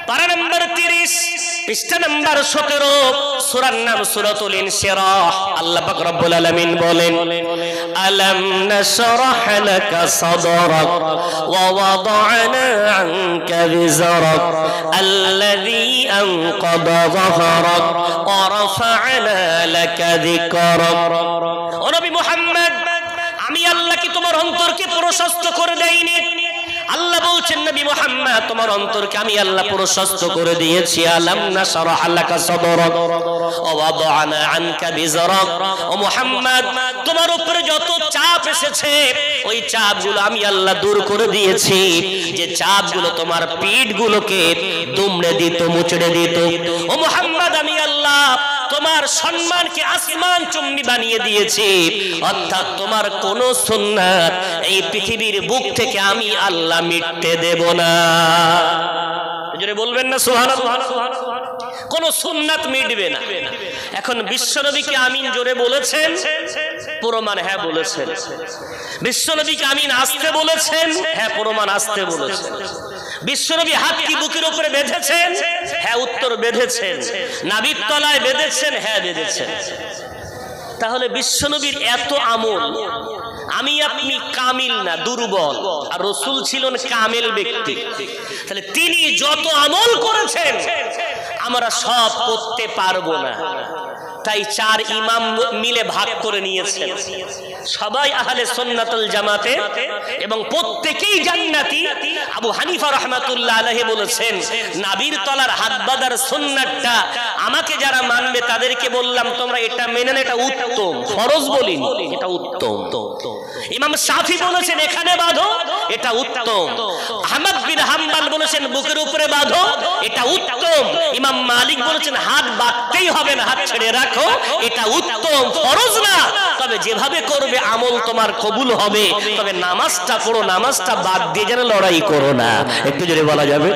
পারা নম্বর 30 পৃষ্ঠা নম্বর 17 সূরার নাম সূরাতুল ইনশিরাহ। আল্লাহ পাক রব্বুল আলামিন বলেন আলাম নাশরাহ লাকা সাদরাক ওয়া ওয়াদা'না আনকা বিজরাক আল্লাযী আনকাদা যাহরাক ওয়া রাফা'না লাকা যিকরাক। ও নবী মুহাম্মদ, আমি আল্লাহ কি তোমার অন্তরকে প্রশস্ত করে দেইনি? আল্লাহ বলছেন নবী মুহাম্মদ, তোমার অন্তরকে আমি আল্লাহ প্রশস্ত করে দিয়েছি। আলাম নাশরাহ লাকা সাদরাক ওয়া ওয়াদা'না আনকা বিজরাক। ও মুহাম্মদ, তোমার উপরে যত চাপ এসেছে ওই চাপগুলো আমি আল্লাহ দূর করে দিয়েছি। যে চাপগুলো তোমার পিঠগুলোকে দুমড়ে দিত, মুচড়ে দিত। ও মুহাম্মদ, আমি আল্লাহ তোমার সম্মানকে আসমান চুম্বি বানিয়ে দিয়েছি। অর্থাৎ তোমার কোন সুন্নাত এই পৃথিবীর বুক থেকে আমি আল্লাহ মিটতে দেব না। জোরে বলবেন না সুবহানাল্লাহ। কোন সুন্নাত মিটবে না। এখন বিশ্বনবীকে আমিন জোরে বলেছেন, প্রমাণ হ্যাঁ বলেছেন। বিশ্বনবীকে আমিন আসতে বলেছেন, হ্যাঁ প্রমাণ আসতে বলেছেন। বিশ্বনবী হাত কি বুকের উপরে বেঁধেছেন? হ্যাঁ উত্তর বেঁধেছেন। নাভির তলায় বেঁধেছেন? হ্যাঁ বেঁধেছেন। তাহলে বিশ্বনবীর এত আমল, আমি আপনি কামিল না, দুর্বল, আর রাসূল ছিলেন কামিল ব্যক্তি। তাহলে তিনি যত আমল করেছেন আমরা সব করতে পারবো না। তাই 4 ইমাম মিলে ভাগ করে নিয়েছেন। সবাই আহলে সুন্নাতুল জামাতে এবং প্রত্যেকেই জান্নাতি। আবু হানিফা রাহমাতুল্লাহ আলাইহি বলেছেন নাবির তলার হাত বাঁধার সুন্নাতটা আমাকে যারা মানবে তাদেরকে বললাম তোমরা এটা মেনে না, এটা উত্তম, ফরজ বলিনি, এটা উত্তম। ইমাম শাফি বলেছেন এখানে বাঁধো, এটা উত্তম। আহমদ বিন হাম্বল বলেছেন বুকের উপরে বাঁধো, এটা উত্তম। ইমাম মালিক বলেছেন হাত বাঁধতেই হবে না, হাত ছেড়ে রাখো, এটা উত্তম, ফরজ না। তবে যেভাবে করবে আমল তোমার কবুল হবে। তবে নামাজটা পড়ো, নামাজটা বাদ দিয়ে যেন লড়াই করো না। একটু জোরে বলা যাবে?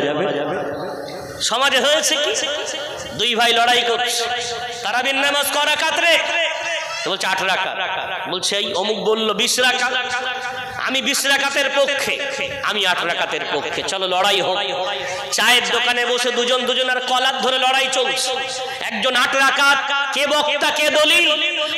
সমাজে হয়েছে কি, 2 ভাই লড়াই করছে, তারাবির নামাজ ক রাকাত রে? বলছে 8 রাকাত। বলছে এই অমুক বলল 20 রাকাত, আমি 20 রাকাতের পক্ষে, আমি 8 রাকাতের পক্ষে, চলো লড়াই হোক। চায়ের দোকানে বসে দুজনের কলার ধরে লড়াই চলছে। একজন 8 রাকাত, কে বক্তা কে দলিল?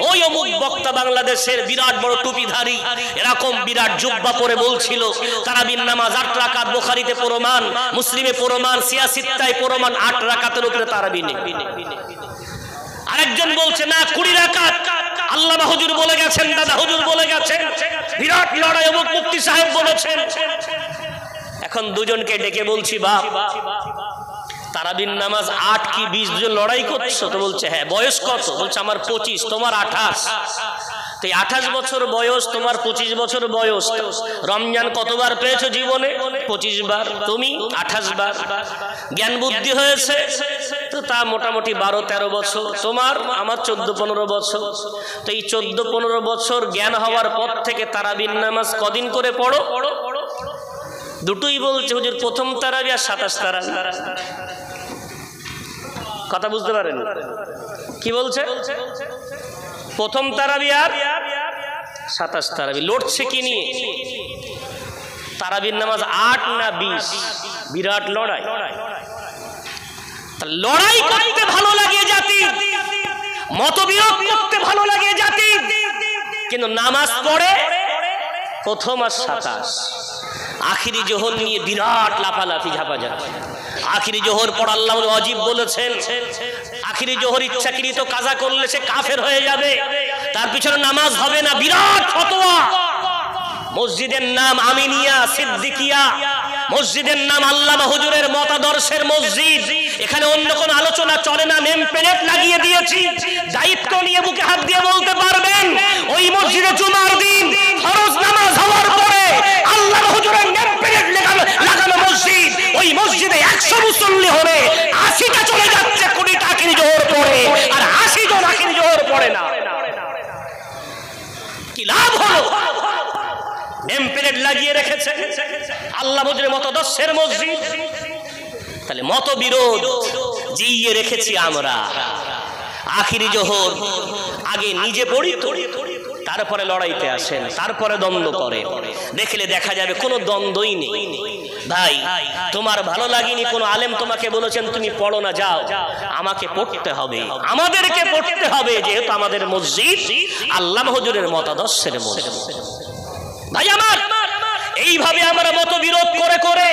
ওই অমুক বক্তা বাংলাদেশের বিরাট বড় টুপিধারী, এরকম বিরাট জুব্বা পরে বলছিল তারাবির নামাজ 8 রাকাত, বুখারীতে প্রমাণ, মুসলিমে প্রমাণ, সিয়াসিত্তায় প্রমাণ, 8 রাকাতের উপরে তারাবি নেই। আরেকজন বলছে না 20 রাকাত, আল্লামা হুজুর বলে গেছেন, দাদা হুজুর বলে গেছেন, বিরাট লড়াই, অমুক মুফতি সাহেব বলেছেন। এখন দুজনকে ডেকে বলছি বাপ, তারাবির নামাজ 8 কি 20 দুজন লড়াই করছো? তো বলছে হ্যাঁ। বয়স কত? বলছে আমার 25, তোমার 28। তো 28 বছর বয়স, তোমার 25 বছর বয়স। রমজান কতবার পেয়েছো জীবনে? 25 বার। তুমি 28 বার। জ্ঞান বুদ্ধি হয়েছে তো তা মোটামুটি 12-13 বছর। তোমার আমার 14-15 বছর। তো এই 14-15 বছর জ্ঞান হওয়ার পর থেকে তারাবির নামাজ কদিন করে পড়ো? দুটোই বলছে হুজুর, প্রথম তারাবি আর 27 তারাবি। কথা বুঝতে পারেন কি বলছে? প্রথম তারাবি আর 27 তারাবি। লড়ছে কি নিয়ে? তারাবির নামাজ 8 না 20? বিরাট লড়াই। লড়াই করতে ভালো লাগে জাতি, মতবিরোধ করতে ভালো লাগে জাতি, কিন্তু নামাজ পড়ে প্রথম আর 27। আখিরি জোহর নিয়ে বিরাট লাফালাফি ঝাপাঝাপি। আখিরি জোহর পড়া আল্লাহ ওয়াজিব বলেছেন। আখিরি জোহর ইচ্ছাকৃত কাজা করলে সে কাফের হয়ে যাবে, তার পিছনে নামাজ হবে না। বিরাট ফতোয়া। মসজিদের নাম আমিনিয়া সিদ্দিকিয়া, মসজিদের নাম আল্লামা হুজুরের মতাদর্শের মসজিদ। এখানে অন্য কোন আলোচনা চলে না। নেম প্লেট লাগিয়ে দিয়েছি, দায়িত্ব নিয়ে বুকে হাত দিয়ে বলতে পারবেন ওই মসজিদে জুমার দিন ফরজ নামাজ হওয়ার পরে আল্লামা হুজুরের নেম প্লেট লাগানো মসজিদ, ওই মসজিদে 100 মুসল্লি হবে, 80টা চলে যাচ্ছে 20টা আখিরি জোহর পড়ে, আর 80 জন আখিরি জোহর পড়ে না। কি লাভ হলো? নেম প্লেট লাগিয়ে রেখেছে আল্লাহ হুজুরের মতাদর্শের মসজিদ। তাহলে মতবিরোধ জিইয়ে রেখেছি আমরা। আখিরি জোহর আগে নিজে পড়ি তো, তারপরে লড়াইতে আসেন, তারপরে দ্বন্দ্ব করে। দেখলে দেখা যাবে কোনো দ্বন্দ্বই নেই। ভাই তোমার ভালো লাগেনি কোন আলেম তোমাকে বলেছেন তুমি পড়ো না, যাও, আমাকে পড়তে হবে, আমাদেরকে পড়তে হবে, যেহেতু আমাদের মসজিদ আল্লামা হুজুরের মতাদর্শের মসজিদ। ভাই আমার, এইভাবে আমরা মতবিরোধ করে করে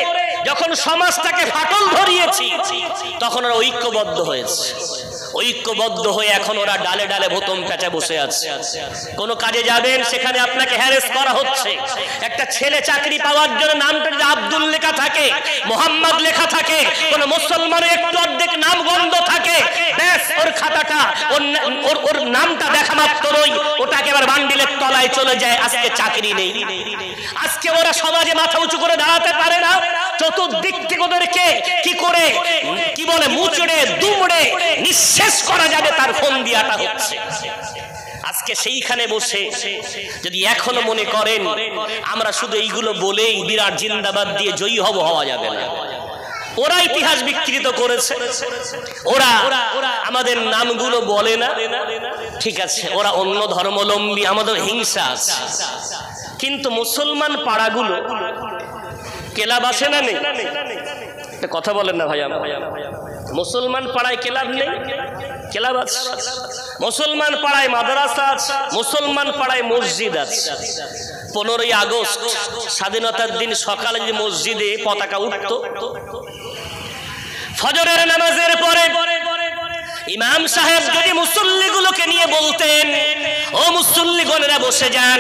যখন সমাজটাকে ফাটল ধরিয়েছি তখন ওরা ঐক্যবদ্ধ হয়েছে। ঐক্যবদ্ধ হয়ে এখন ওরা ডালে ডালে বোতম পেঁচে বসে আছে। কোন কাজে যাবেন, সেখানে আপনাকে হ্যারেস করা হচ্ছে। একটা ছেলে চাকরি পাওয়ার জন্য নামটা যদি আব্দুল লেখা থাকে, মোহাম্মদ লেখা থাকে, কোন মুসলমানের একটু অর্ধেক নাম গন্ধ থাকে, ব্যাস ওর খাতাটা ওর নামটা দেখা মাত্রই ওটাকে এবার বান্ডিলের তলায় চলে যায়, আজকে চাকরি নেই। আজকে ওরা সমাজে মাথা উঁচু করে দাঁড়াতে পারে না। চতুর্দিক থেকে ওদেরকে কি করে কি বলে মুচড়ে দুমড়ে নিঃশেষ করা যাবে তার ফোন দিয়াটা হচ্ছে। আজকে সেইখানে বসে যদি এখনো মনে করেন আমরা শুধু এইগুলো বলেই বিরাট জিন্দাবাদ দিয়ে জয়ী হব, হওয়া যাবে না। ওরা ইতিহাস বিকৃত করেছে, ওরা আমাদের নামগুলো বলে না, ঠিক আছে, ওরা অন্য ধর্মাবলম্বী, আমাদের হিংসা আছে। কিন্তু মুসলমান পাড়াগুলো ক্লাব আছে না নেই? কথা বলেন না ভাই। মুসলমান পাড়ায় ক্লাব নেই? ক্লাব আছে। মুসলমান পাড়ায় মাদ্রাসা আছে, মুসলমান পাড়ায় মসজিদ আছে। 15ই আগস্ট স্বাধীনতার দিন সকালে যে মসজিদে পতাকা উঠতো, ফজরের নামাজের পরে ইমাম সাহেব যদি মুসল্লিগুলোকে নিয়ে বলতেন, ও মুসল্লিগণেরা বসে যান,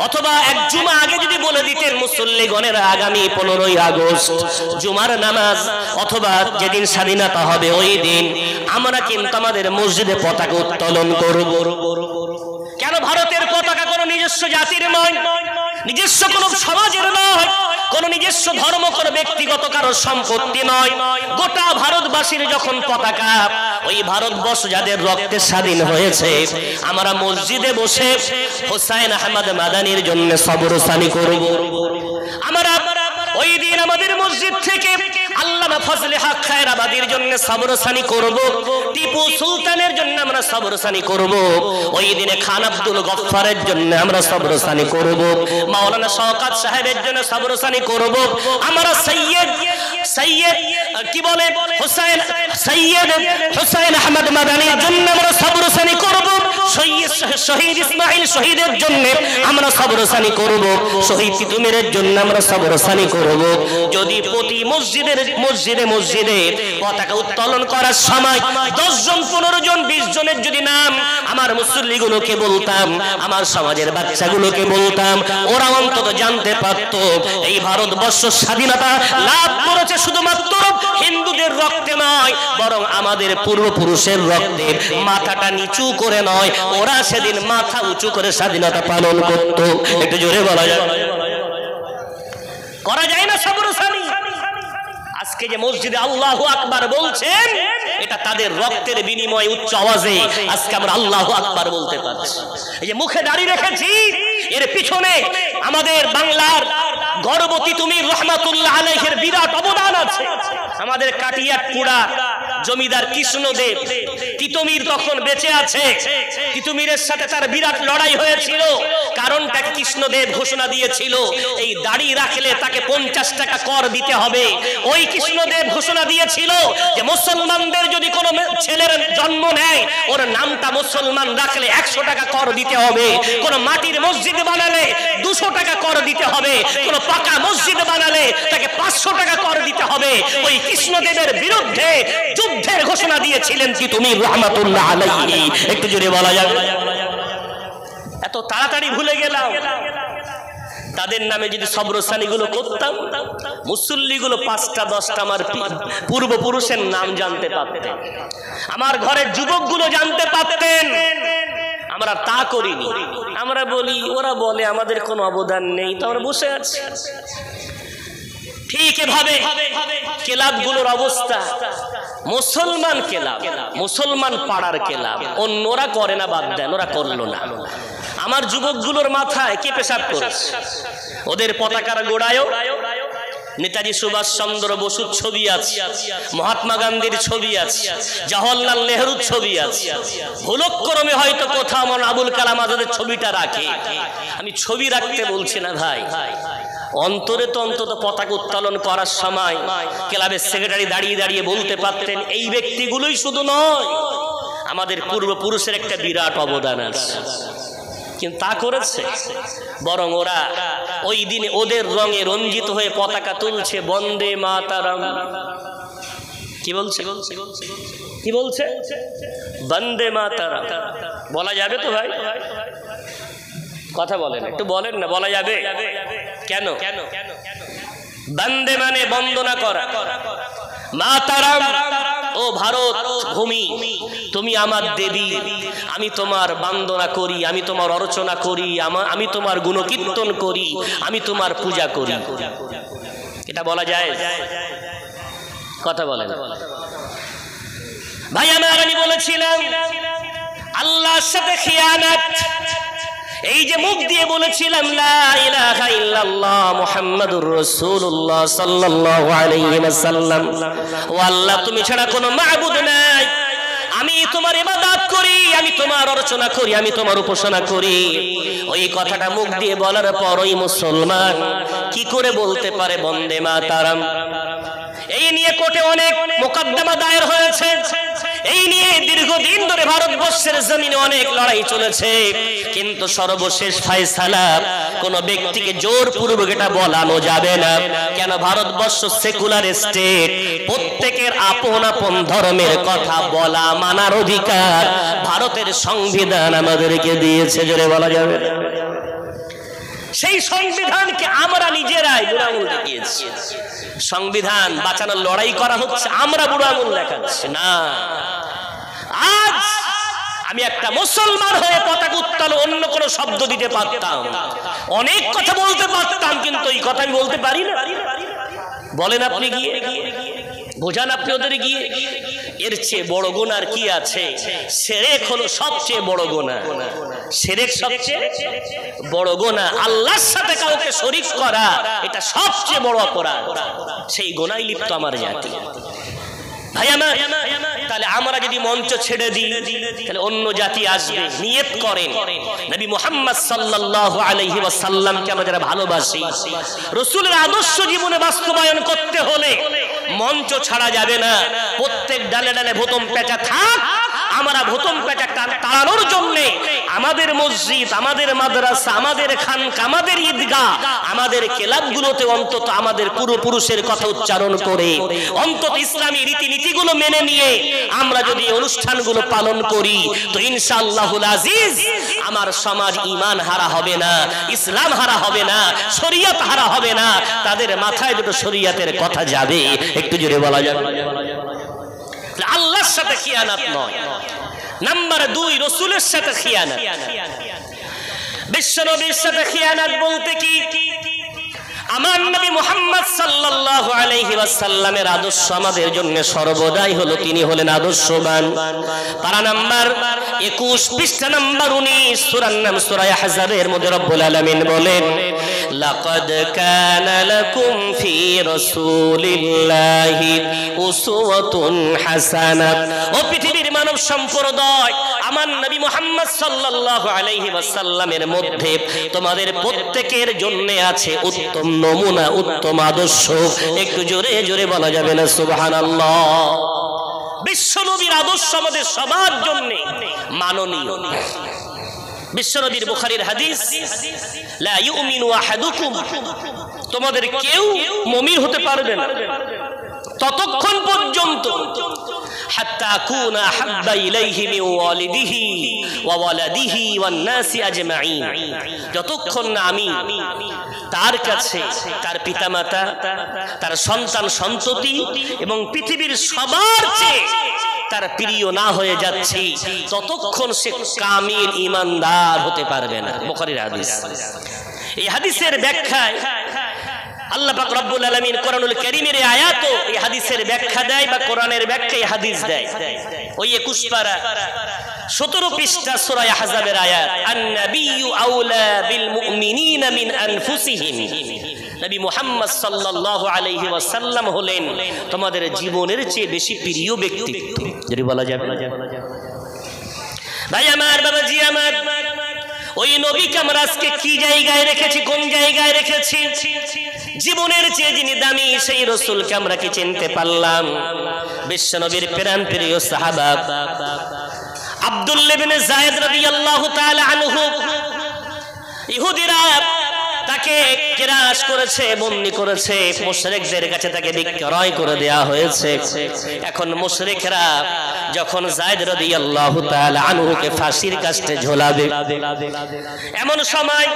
অথবা এক জুমা আগে যদি বলে দিতেন মুসল্লিগণেরা আগামী 15ই আগস্ট জুমার নামাজ অথবা যেদিন স্বাধীনতা হবে ওই দিন আমরা কিন্তু আমাদের মসজিদে পতাকা উত্তোলন করব। কেন? ভারতের পতাকা কোনো নিজস্ব জাতির নয়, নিজস্ব কোন সমাজের নয়, কোন নিজস্ব ধর্ম, কোন ব্যক্তিগত কারো সম্পত্তি নয়। গোটা ভারতবাসীর যখন পতাকা, ওই ভারতবর্ষ যাদের রক্তে স্বাধীন হয়েছে, আমরা মসজিদে বসে হুসাইন আহমদ মাদানির জন্য সবরসানি করব। আমরা ওই দিন আমাদের মসজিদ থেকে আল্লামা ফজলে হক খায়রাবাদীর জন্য সবরসানি করব, টিপু সুলতানের জন্য আমরা সবরসানি করব, ওই দিনে খান আব্দুল গফফারের জন্য আমরা সবরসানি করব, মাওলানা শওকত সাহেবের জন্য সবরসানি করব, আমরা সৈয়দ কি বলে হুসাইন আহমদ মাদানির জন্য আমরা সবরসানি করব, শহীদ ইসমাইল শহীদের জন্য আমরা সবরসানি করব, শহীদ তিতুমিরের জন্য আমরা সবরসানি করব। যদি প্রতি মসজিদে পতাকা উত্তোলন করার সময় 10 জন 15 জন 20 জনের যদি নাম আমার মুসল্লিগুলোকে বলতাম, আমার সমাজের বাচ্চাগুলোকে বলতাম, ওরা অন্তত জানতে পারত এই ভারতবর্ষ স্বাধীনতা লাভ করেছে শুধুমাত্র হিন্দুদের রক্তে নয়, বরং আমাদের পূর্বপুরুষের রক্তে। মাথাটা নিচু করে নয়, ওরা সেদিন মাথা উঁচু করে স্বাধীনতা পালন করত। একটু জোরে বলা যায়, করা যায় না সবরসানি? আজকে যে মসজিদে আল্লাহু আকবার বলছেন, এটা তাদের রক্তের বিনিময়ে উচ্চ আওয়াজে আজকে আমরা আল্লাহু আকবার বলতে পারছি। এই যে মুখে দাঁড়িয়ে রেখেছি, এর পিছনে আমাদের বাংলার গর্বতী তুমির রহমাতুল্লাহ আলাইহির বিরাট অবদান আছে। আমাদের কাটিয়াটপুরা জমিদার কৃষ্ণদেব তিতুমির তখন বেঁচে আছে, তিতুমিরের সাথে তার বিরাট লড়াই হয়েছিল। কারণটা কৃষ্ণদেব ঘোষণা দিয়েছিল, এই দাড়ি রাখলে তাকে 50 টাকা কর দিতে হবে। ওই কৃষ্ণদেব ঘোষণা দিয়েছিল যে মুসলমানদের যদি কোনো ছেলের জন্ম নেয়, ওর নামটা মুসলমান রাখলে 100 টাকা কর দিতে হবে। কোন মাটির মসজিদ বানালে 200 টাকা কর দিতে হবে, কোন পাকা মসজিদ বানালে তাকে 500 টাকা কর দিতে হবে। ওই কৃষ্ণদেবের বিরুদ্ধে যুদ্ধের ঘোষণা দিয়েছিলেন তিতুমির রহমাতুল্লাহ আলাইহি। একটু জোরে বলা যাবে? এত তাড়াতাড়ি ভুলে গেলাম। তাদের নামে যদি সবরসানিগুলো করতাম, মুসল্লিগুলো 5টা 10টা আমার পূর্বপুরুষের নাম জানতে পারতেন, আমার ঘরের যুবকগুলো জানতে পারতেন। আমরা তা করিনি। আমরা বলি, ওরা বলে আমাদের কোনো অবদান নেই, তো আমরা বসে আছি। ঠিক এভাবে ক্লাবগুলোর অবস্থা, মুসলমান ক্লাব, মুসলমান পাড়ার ক্লাব, অন্যরা করে না, বাদ দেন, ওরা করলো না। আমার যুবকগুলোর মাথায় কে পেশাব করেছে? ওদের পতাকার গোড়ায়ও নেতাজি সুভাষ চন্দ্র বসুর ছবি আছে, মহাত্মা গান্ধীর ছবি আছে, জওহরলাল নেহরুর ছবি আছে। ভুলক্রমে হয়তো কোথাও আমার আবুল কালাম আজাদের ছবিটা রাখে। আমি ছবি রাখতে বলছি না ভাই, অন্তরে তো অন্তত পতাকা উত্তোলন করার সময় ক্লাবের সেক্রেটারি দাঁড়িয়ে দাঁড়িয়ে বলতে পারতেন এই ব্যক্তিগুলোই শুধু নয়, আমাদের পূর্বপুরুষের একটা বিরাট অবদান আছে, কিন্তু তা করেছে? বরং ওরা ওই দিনে ওদের রঙে রঞ্জিত হয়ে পতাকা তুলছে, বন্দে মাতারাম। কি বলছে? কি বলছে? বন্দে মাতারাম। বলা যাবে তো ভাই? কথা বলেন, একটু বলেন না, বলা যাবে? কেন? বন্দে মানে বন্দনা করা, মাতারাম ও ভারত ভূমি তুমি আমার দেবী, আমি তোমার বন্দনা করি, আমি তোমার অর্চনা করি, আমি তোমার গুণকীর্তন করি, আমি তোমার পূজা করি। এটা বলা যায়? কথা বলেন ভাই। আমি বলেছিলাম আল্লাহর সাথে খিয়ানত, এই যে মুখ দিয়ে বলেছিলাম লা ইলাহা ইল্লাল্লাহ মুহাম্মাদুর রাসূলুল্লাহ সাল্লাল্লাহু আলাইহি ওয়াসাল্লাম, ও আল্লাহ তুমি ছাড়া কোনো মাবুদ নাই, আমি তোমার ইবাদত করি, আমি তোমার অর্চনা করি, আমি তোমার উপাসনা করি। ওই কথাটা মুখ দিয়ে বলার পর ওই মুসলমান কি করে বলতে পারে বন্দে মাতারাম? এই নিয়ে কোর্টে অনেক মোকদ্দমা দায়ের হয়েছে, এই নিয়ে দীর্ঘদিন ধরে ভারতবর্ষের জমিনে অনেক লড়াই চলেছে, কিন্তু সর্বশেষ ফয়সালা কোন ব্যক্তিকে জোরপূর্বক এটা বলানো যাবে না। কেন? ভারতবর্ষ সেকুলার স্টেট, প্রত্যেকের আপন আপন ধর্মের কথা বলা মানার অধিকার ভারতের সংবিধান আমাদেরকে দিয়েছে, জোরে বলা যাবে না? সেই সংবিধানকে আমরা নিজেরাই বুড়ো আঙুল দেখিয়েছি। সংবিধান বাঁচানোর লড়াই করা হচ্ছে, আমরা বুড়ো আঙুল দেখাচ্ছি না। আজ আমি একটা মুসলমান হয়ে পতাকা উত্তোলন অন্য কোনো শব্দ দিতে পারতাম, অনেক কথা বলতে পারতাম, কিন্তু এই কথা আমি বলতে পারি না। বলেন আপনি গিয়ে, বোঝান আপনি ওদের গিয়ে। এর চেয়ে বড় গুনাহ কি আছে? শিরক হলো সবচেয়ে বড় গুনাহ। শিরক সবচেয়ে বড় গুনাহ, আল্লাহর সাথে কাউকে শরীক করা এটা সবচেয়ে বড় অপরাধ। সেই গুনাহে লিপ্ত আমার জাতি। ভাই আমার, তাহলে আমরা যদি মঞ্চ ছেড়ে দিই তাহলে অন্য জাতি আসবে। নিয়ত করেন নবী মুহাম্মদ সাল্লাল্লাহু আলাইহি ওয়াসাল্লামকে আমরা যারা ভালোবাসি, রাসূলের আদর্শ জীবনে বাস্তবায়ন করতে হলে মঞ্চ ছাড়া যাবে না। প্রত্যেক ডালে ডালে ভোতম পেঁচা থাক, আমরা ভোতম পেঁচা তাড়ানোর জন্য আমাদের মসজিদ, আমাদের মাদ্রাসা, আমাদের খানকা, আমাদের ঈদগাহ, আমাদের ক্লাবগুলোতে অন্তত আমাদের পূর্বপুরুষের কথা উচ্চারণ করে, অন্তত ইসলামী রীতিনীতিগুলো মেনে নিয়ে আমরা যদি অনুষ্ঠানগুলো পালন করি, তো ইনশাআল্লাহুল আজিজ আমার সমাজ ঈমান হারা হবে না, ইসলাম হারা হবে না, শরীয়ত হারা হবে না। তাদের মাথায় দুটো শরীয়তের কথা যাবে। একটু জোরে বলা যাবে? আল্লাহর সাথে খিয়ানত নয়। নাম্বার 2, রাসূলের সাথে খিয়ানত। বিশ্বনবীর সাথে খিয়ানত বলতে কি? আমার নবী মুহাম্মদ সাল্লাল্লাহু আলাইহি ওয়াসাল্লামের আদর্শ আমাদের জন্য সর্বদাই হলো, তিনি হলেন আদর্শবান। পারা নাম্বার 21 পৃষ্ঠা নাম্বার 19 সূরার নাম সূরা আহজাবের মধ্যে রব্বুল আলামিন বলেন, লাকাদ কানা লাকুম ফি রাসূলিল্লাহি উসওয়াতুন হাসানাহ। ও পৃথিবীর মানব সম্প্রদায়, আমার নবী মুহাম্মদ সাল্লাল্লাহু আলাইহি ওয়াসাল্লামের মধ্যে তোমাদের প্রত্যেকের জন্য আছে উত্তম নমুনা, উত্তম আদর্শ। একটু জোরে জোরে বলা যাবে না সুবহানাল্লাহ? বিশ্বনবীর আদর্শ আমাদের সবার জন্য মাননীয়। বিশ্বনবীর বুখারীর হাদিস, লা ইউমিনু আহাদুকুম, তোমাদের কেউ মুমিন হতে পারবে না ততক্ষণ পর্যন্ত হাত্তা আকুনা হাব্বা ইলাইহি মিন ওয়ালিদিহি ওয়া ওয়ালাদিহি ওয়ান নাসি আজমাইন, যতক্ষণ না আমি তার কাছে, তার পিতামাতা, তার সন্তান সন্ততি এবং পৃথিবীর সবার চেয়ে তার প্রিয় না হয়ে যাচ্ছে, ততক্ষণ সে কামিল ঈমানদার হতে পারবে না। বুখারীর হাদিস। এই হাদিসের ব্যাখ্যায় আল্লাহ পাক রব্বুল আলামিন কোরআনুল কারীমের আয়াত এই হাদিসের ব্যাখ্যা দেয়, বা কোরআনের ব্যাখ্যায় হাদিস দেয়। ওই 21 পারা 17 পৃষ্ঠা সূরা আহজাবের আয়াত, আন-নাবিয়্যু আওলা বিল মুমিনিনা মিন আনফুসিহিম, নবী মুহাম্মদ সাল্লাল্লাহু আলাইহি ওয়াসাল্লাম হলেন তোমাদের জীবনের চেয়ে বেশি প্রিয় ব্যক্তিত্ব। যদি বলা যাবে ভাই আমার, বাবাজি আমার, ওই নবীকে আমরা আজকে কি জায়গায় রেখেছি, কোন জায়গায় রেখেছি? জীবনের চেয়ে যিনি দামি সেই রাসূলকে আমরা কি চিনতে পারলাম? বিশ্ব নবীর প্রাণ প্রিয় সাহাবা আব্দুল্লাহ ইবনে যায়েদ রাদিয়াল্লাহু তাআলা আনহু, ইহুদিরা তাকে কিরাস করেছে, বন্দী করেছে, মুশরিকদের কাছে তাকে বিক্রয় করে দেয়া হয়েছে। এখন মুশরিকরা যখন যায়েদ রাদিয়াল্লাহু তাআলা আনহুকে ফাঁসির কাস্টে ঝোলাবে, এমন সময়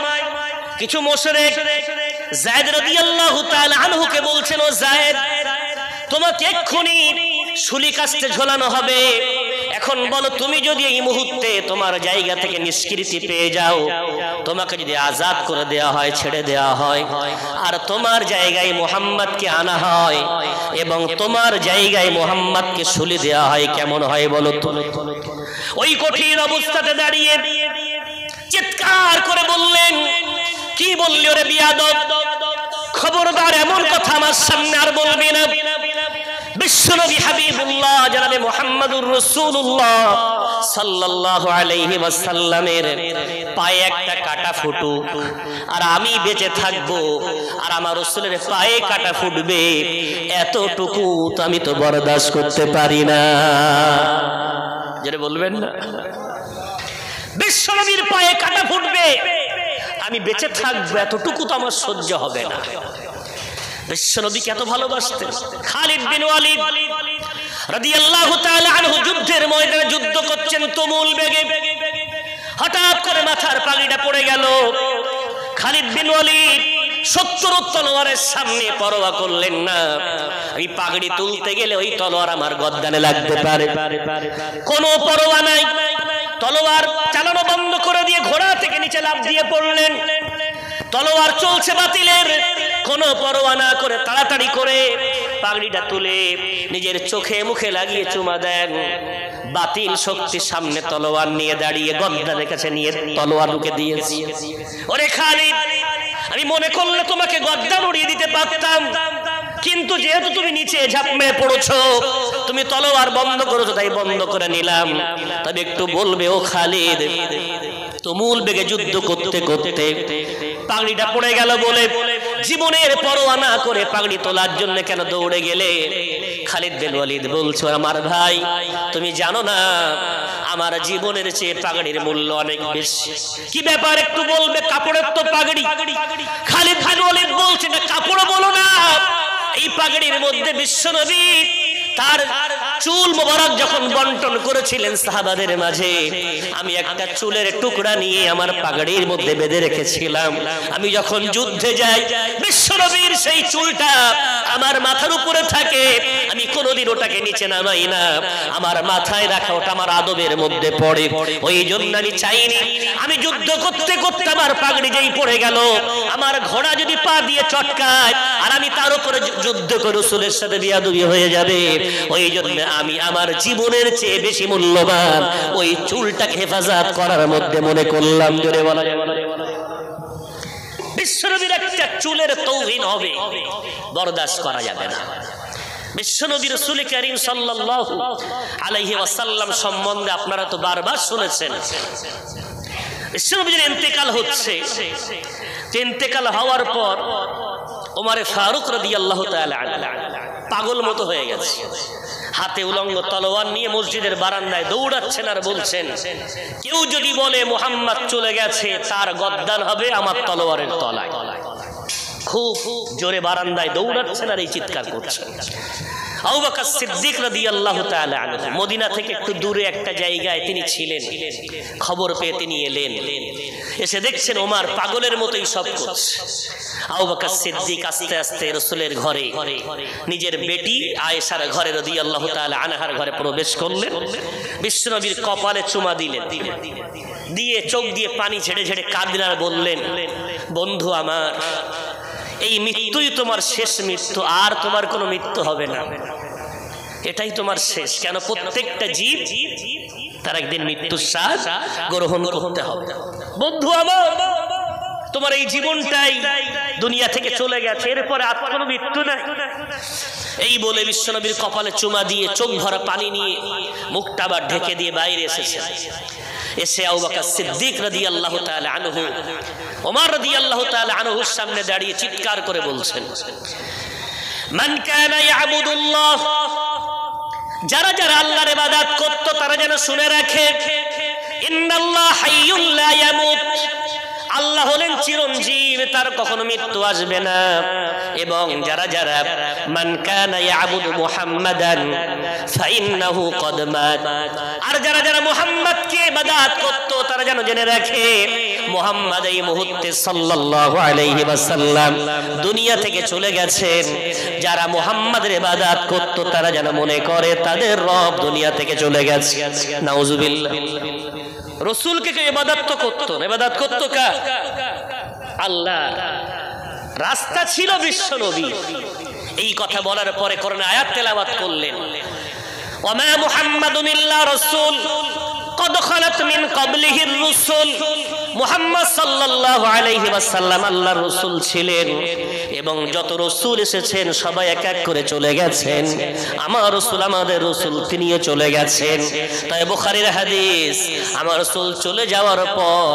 কিছু মুশরিক যায়েদ রাদিয়াল্লাহু তাআলা আনহুকে বলছেন, ও যায়েদ, তোমাকে এক্ষুনি শুলি কাস্টে ঝোলানো হবে। এখন বলো, তুমি যদি এই মুহূর্তে তোমার জায়গা থেকে নিষ্কৃতি পেয়ে যাও, তোমাকে যদি আজাদ করে দেয়া হয়, ছেড়ে দেয়া হয়, আর তোমার জায়গায় মুহাম্মদকে আনা হয় এবং তোমার জায়গায় মুহাম্মদকে শুলি দেয়া হয়, কেমন হয় বলো তো? ওই কঠিন অবস্থাতে দাঁড়িয়ে চিৎকার করে বললেন, কি বললি ওরে বিয়াদব, খবরদার এমন কথা আমার সামনে আর বলবি না। বিশ্বনবী হাবিবুল্লাহ জনাবে মুহাম্মদুর রাসূলুল্লাহ সাল্লাল্লাহু আলাইহি ওয়াসাল্লামের পায়ে একটা কাটা ফুটুক আর আমি বেঁচে থাকবো আর আমার রাসূলের পায়ে কাটা ফুটবে, এতটুকু তো আমি তো বরদাস্ত করতে পারি না। যারা বলবেন না, বিশ্বনবীর পায়ে কাটা ফুটবে, আমি বেঁচে থাকবো, এতটুকু তো আমার সহ্য হবে না। বিশ্বনবীকে এত ভালোবাসতেন। খালিদ বিন ওয়ালিদ রাদিয়াল্লাহু তাআলা আনহু যুদ্ধের ময়দানে যুদ্ধ করছেন তুমুল বেগে, হঠাৎ করে মাথার পাগড়িটা পড়ে গেল। খালিদ বিন ওয়ালিদ 70 তলোয়ারের সামনে পরোয়া করলেন না, এই পাগড়ি তুলতে গেলে ওই তলোয়ার আমার গর্দানে লাগতে পারে, কোনো পরোয়া নাই। তলোয়ার চালানো বন্ধ করে দিয়ে ঘোড়া থেকে নিচে লাফ দিয়ে পড়লেন। তলোয়ার চলছে বাতিলের, কোনো পরোয়া না করে তাড়াতাড়ি করে পাগড়িটা তুলে নিজের চোখে মুখে লাগিয়ে চুমা দেন। বাতিল শক্তির সামনে তলোয়ার নিয়ে দাঁড়িয়ে গর্দানের কাছে নিয়ে তলোয়ার ঢুকে দিয়েছি। ওরে খালিদ, আমি মনে করলে তোমাকে গর্দান উড়িয়ে দিতে পারতাম, কিন্তু যেহেতু তুমি নিচে ঝাঁপ মেরে পড়েছো, তুমি তলোয়ার বন্ধ করেছো, তাই বন্ধ করে নিলাম। তবে একটু বলবে ও খালিদ, তুমুল বেগে যুদ্ধ করতে করতে পাগড়িটা পড়ে গেল বলে জীবনের পরোয়া না করে পাগড়ি তোলার জন্য কেন দৌড়ে গেলে? খালিদ বিন ওয়ালিদ বলছো, আমার ভাই, তুমি জানো না আমার জীবনের চেয়ে পাগড়ির মূল্য অনেক বেশি। কি ব্যাপার একটু বলবে? কাপড়ের তো পাগড়ি। খালিদ বিন ওয়ালিদ বলছে, না কাপড় বলো না, এই পাগড়ির মধ্যে বিশ্বনবী তার চুল মোবারক যখন বন্টন করেছিলেন সাহাবাদের মাঝে, আমি একটা চুলের টুকরা নিয়ে আমার পাগড়ির মধ্যে বেঁধে রেখেছিলাম। আমি যখন যুদ্ধে যাই, বিশ্বনবীর সেই চুলটা আমার মাথার উপরে থাকে, আমি কোনোদিন ওটাকে নিচে নামাই না, আমার মাথায় রাখা ওটা আমার আদবের মধ্যে পড়ে। ওই জন্য আমি চাইনি আমি যুদ্ধ করতে করতে আমার পাগড়ি যেই পড়ে গেল, আমার ঘোড়া যদি পা দিয়ে চটকায় আর আমি তার উপরে যুদ্ধ করে রাসূলের সাথে বিয়াদবি হয়ে যাবে। ওই জন্য আমি আমার জীবনের চেয়ে বেশি মূল্যবান ওই চুলটাকে হেফাজত করার মধ্যে মনে করলাম। জোরে বলা যাবে না? বিশ্বনবীর একটা চুলের তৌহিন হবে, বরদাস্ত করা যাবে না। বিশ্বনবী রাসূল কারীম সাল্লাল্লাহু আলাইহি ওয়াসাল্লাম সম্বন্ধে আপনারা তো বারবার শুনেছেন, বিশ্বনবীর ইন্তেকাল হচ্ছে। ইন্তেকাল হওয়ার পর ওমরে ফারুক রাদিয়াল্লাহু তাআলা পাগল মতো হয়ে গেছে, হাতে উলঙ্গ তলোয়ার নিয়ে মসজিদের বারান্দায় দৌড়াচ্ছেন আর বলছেন, কেউ যদি বলে মুহাম্মদ চলে গেছে, তার গর্দান হবে আমার তলোয়ারের তলায়। খুব জোরে বারান্দায় দৌড়াচ্ছেন আর এই চিৎকার করছেন। আবু বকর সিদ্দিক রাদিয়াল্লাহু তাআলা আনহু মদিনা থেকে একটু দূরে একটা জায়গায় তিনি ছিলেন, খবর পেয়ে তিনি এলেন, এসে দেখছেন ওমর পাগলের মতোই সব করছে। আবু বকর সিদ্দিক আস্তে আস্তে রাসূলের ঘরে, নিজের বেটি আয়েশার ঘরে রাদিয়াল্লাহু তাআলা আনহার ঘরে প্রবেশ করলেন। বিশ্বনবীর কপালে চুমা দিলেন, দিয়ে চোখ দিয়ে পানি ঝেড়ে ঝেড়ে কাঁদলেন আর বললেন, বন্ধু আমার, এই মৃত্যুই তোমার শেষ মৃত্যু, আর তোমার কোনো মৃত্যু হবে না, এটাই তোমার শেষ। কেন? প্রত্যেকটা জীব তার একদিন মৃত্যুর স্বাদ গ্রহণ করতে হবে। বন্ধু আমার, তোমার এই জীবনটাই দুনিয়া থেকে চলে গেছে, এরপরে আর কোনো মৃত্যু নাই। এই বলে বিশ্বনবীর কপালে চুমা দিয়ে চোখ ভরা পানি নিয়ে মুখটা আবার ঢেকে দিয়ে বাইরে এসেছে। এসে আবু বকর সিদ্দিক রাদিয়াল্লাহু তাআলা আনহু, ওমর রাদিয়াল্লাহু তাআলা আনহুর সামনে দাঁড়িয়ে চিৎকার করে বলছেন, মান কানা ইয়াবুদুল্লাহ, যারা যারা আল্লাহর ইবাদত করত তারা যেন শুনে রাখে, ইন্নাল্লাহ হাইয়ুল লা ইয়ামুত, আল্লাহ হলেন চিরঞ্জীব, তার কখনো মৃত্যু আসবে না। এবং যারা যারা মান কানা ইয়াবুদু মুহাম্মাদান ফাইন্নাহু কদ মাত, আর যারা যারা মুহাম্মদকে ইবাদত করত তারা যেন জেনে রাখে মুহাম্মদ এই মুহূর্তে সাল্লাল্লাহু আলাইহি ওয়াসাল্লাম দুনিয়া থেকে চলে গেছেন। যারা মুহাম্মাদের ইবাদত করত তারা যেন মনে করে তাদের রব দুনিয়া থেকে চলে গেছে। নাউজুবিল্লাহ। রাসূলকে কে ইবাদত করতো না, ইবাদত করতো কার? আল্লাহ। রাস্তা ছিল বিশ্ব নবী। এই কথা বলার পরে কোরআন আয়াত তেলাওয়াত করলেন, ওয়া মা মুহাম্মাদুন ইল্লা রাসূল কদ খালাত মিন ক্বাবলিহির রাসূল, মুহাম্মদ সাল্লাল্লাহু আলাইহি ওয়াসাল্লাম আল্লাহর রাসূল ছিলেন এবং যত রাসূল এসেছেন সবাই এক এক করে চলে গেছেন। আমার রাসূল, আমাদের রাসূল, তিনিও চলে গেছেন। তাই বুখারীর হাদিস, আমার রাসূল চলে যাওয়ার পর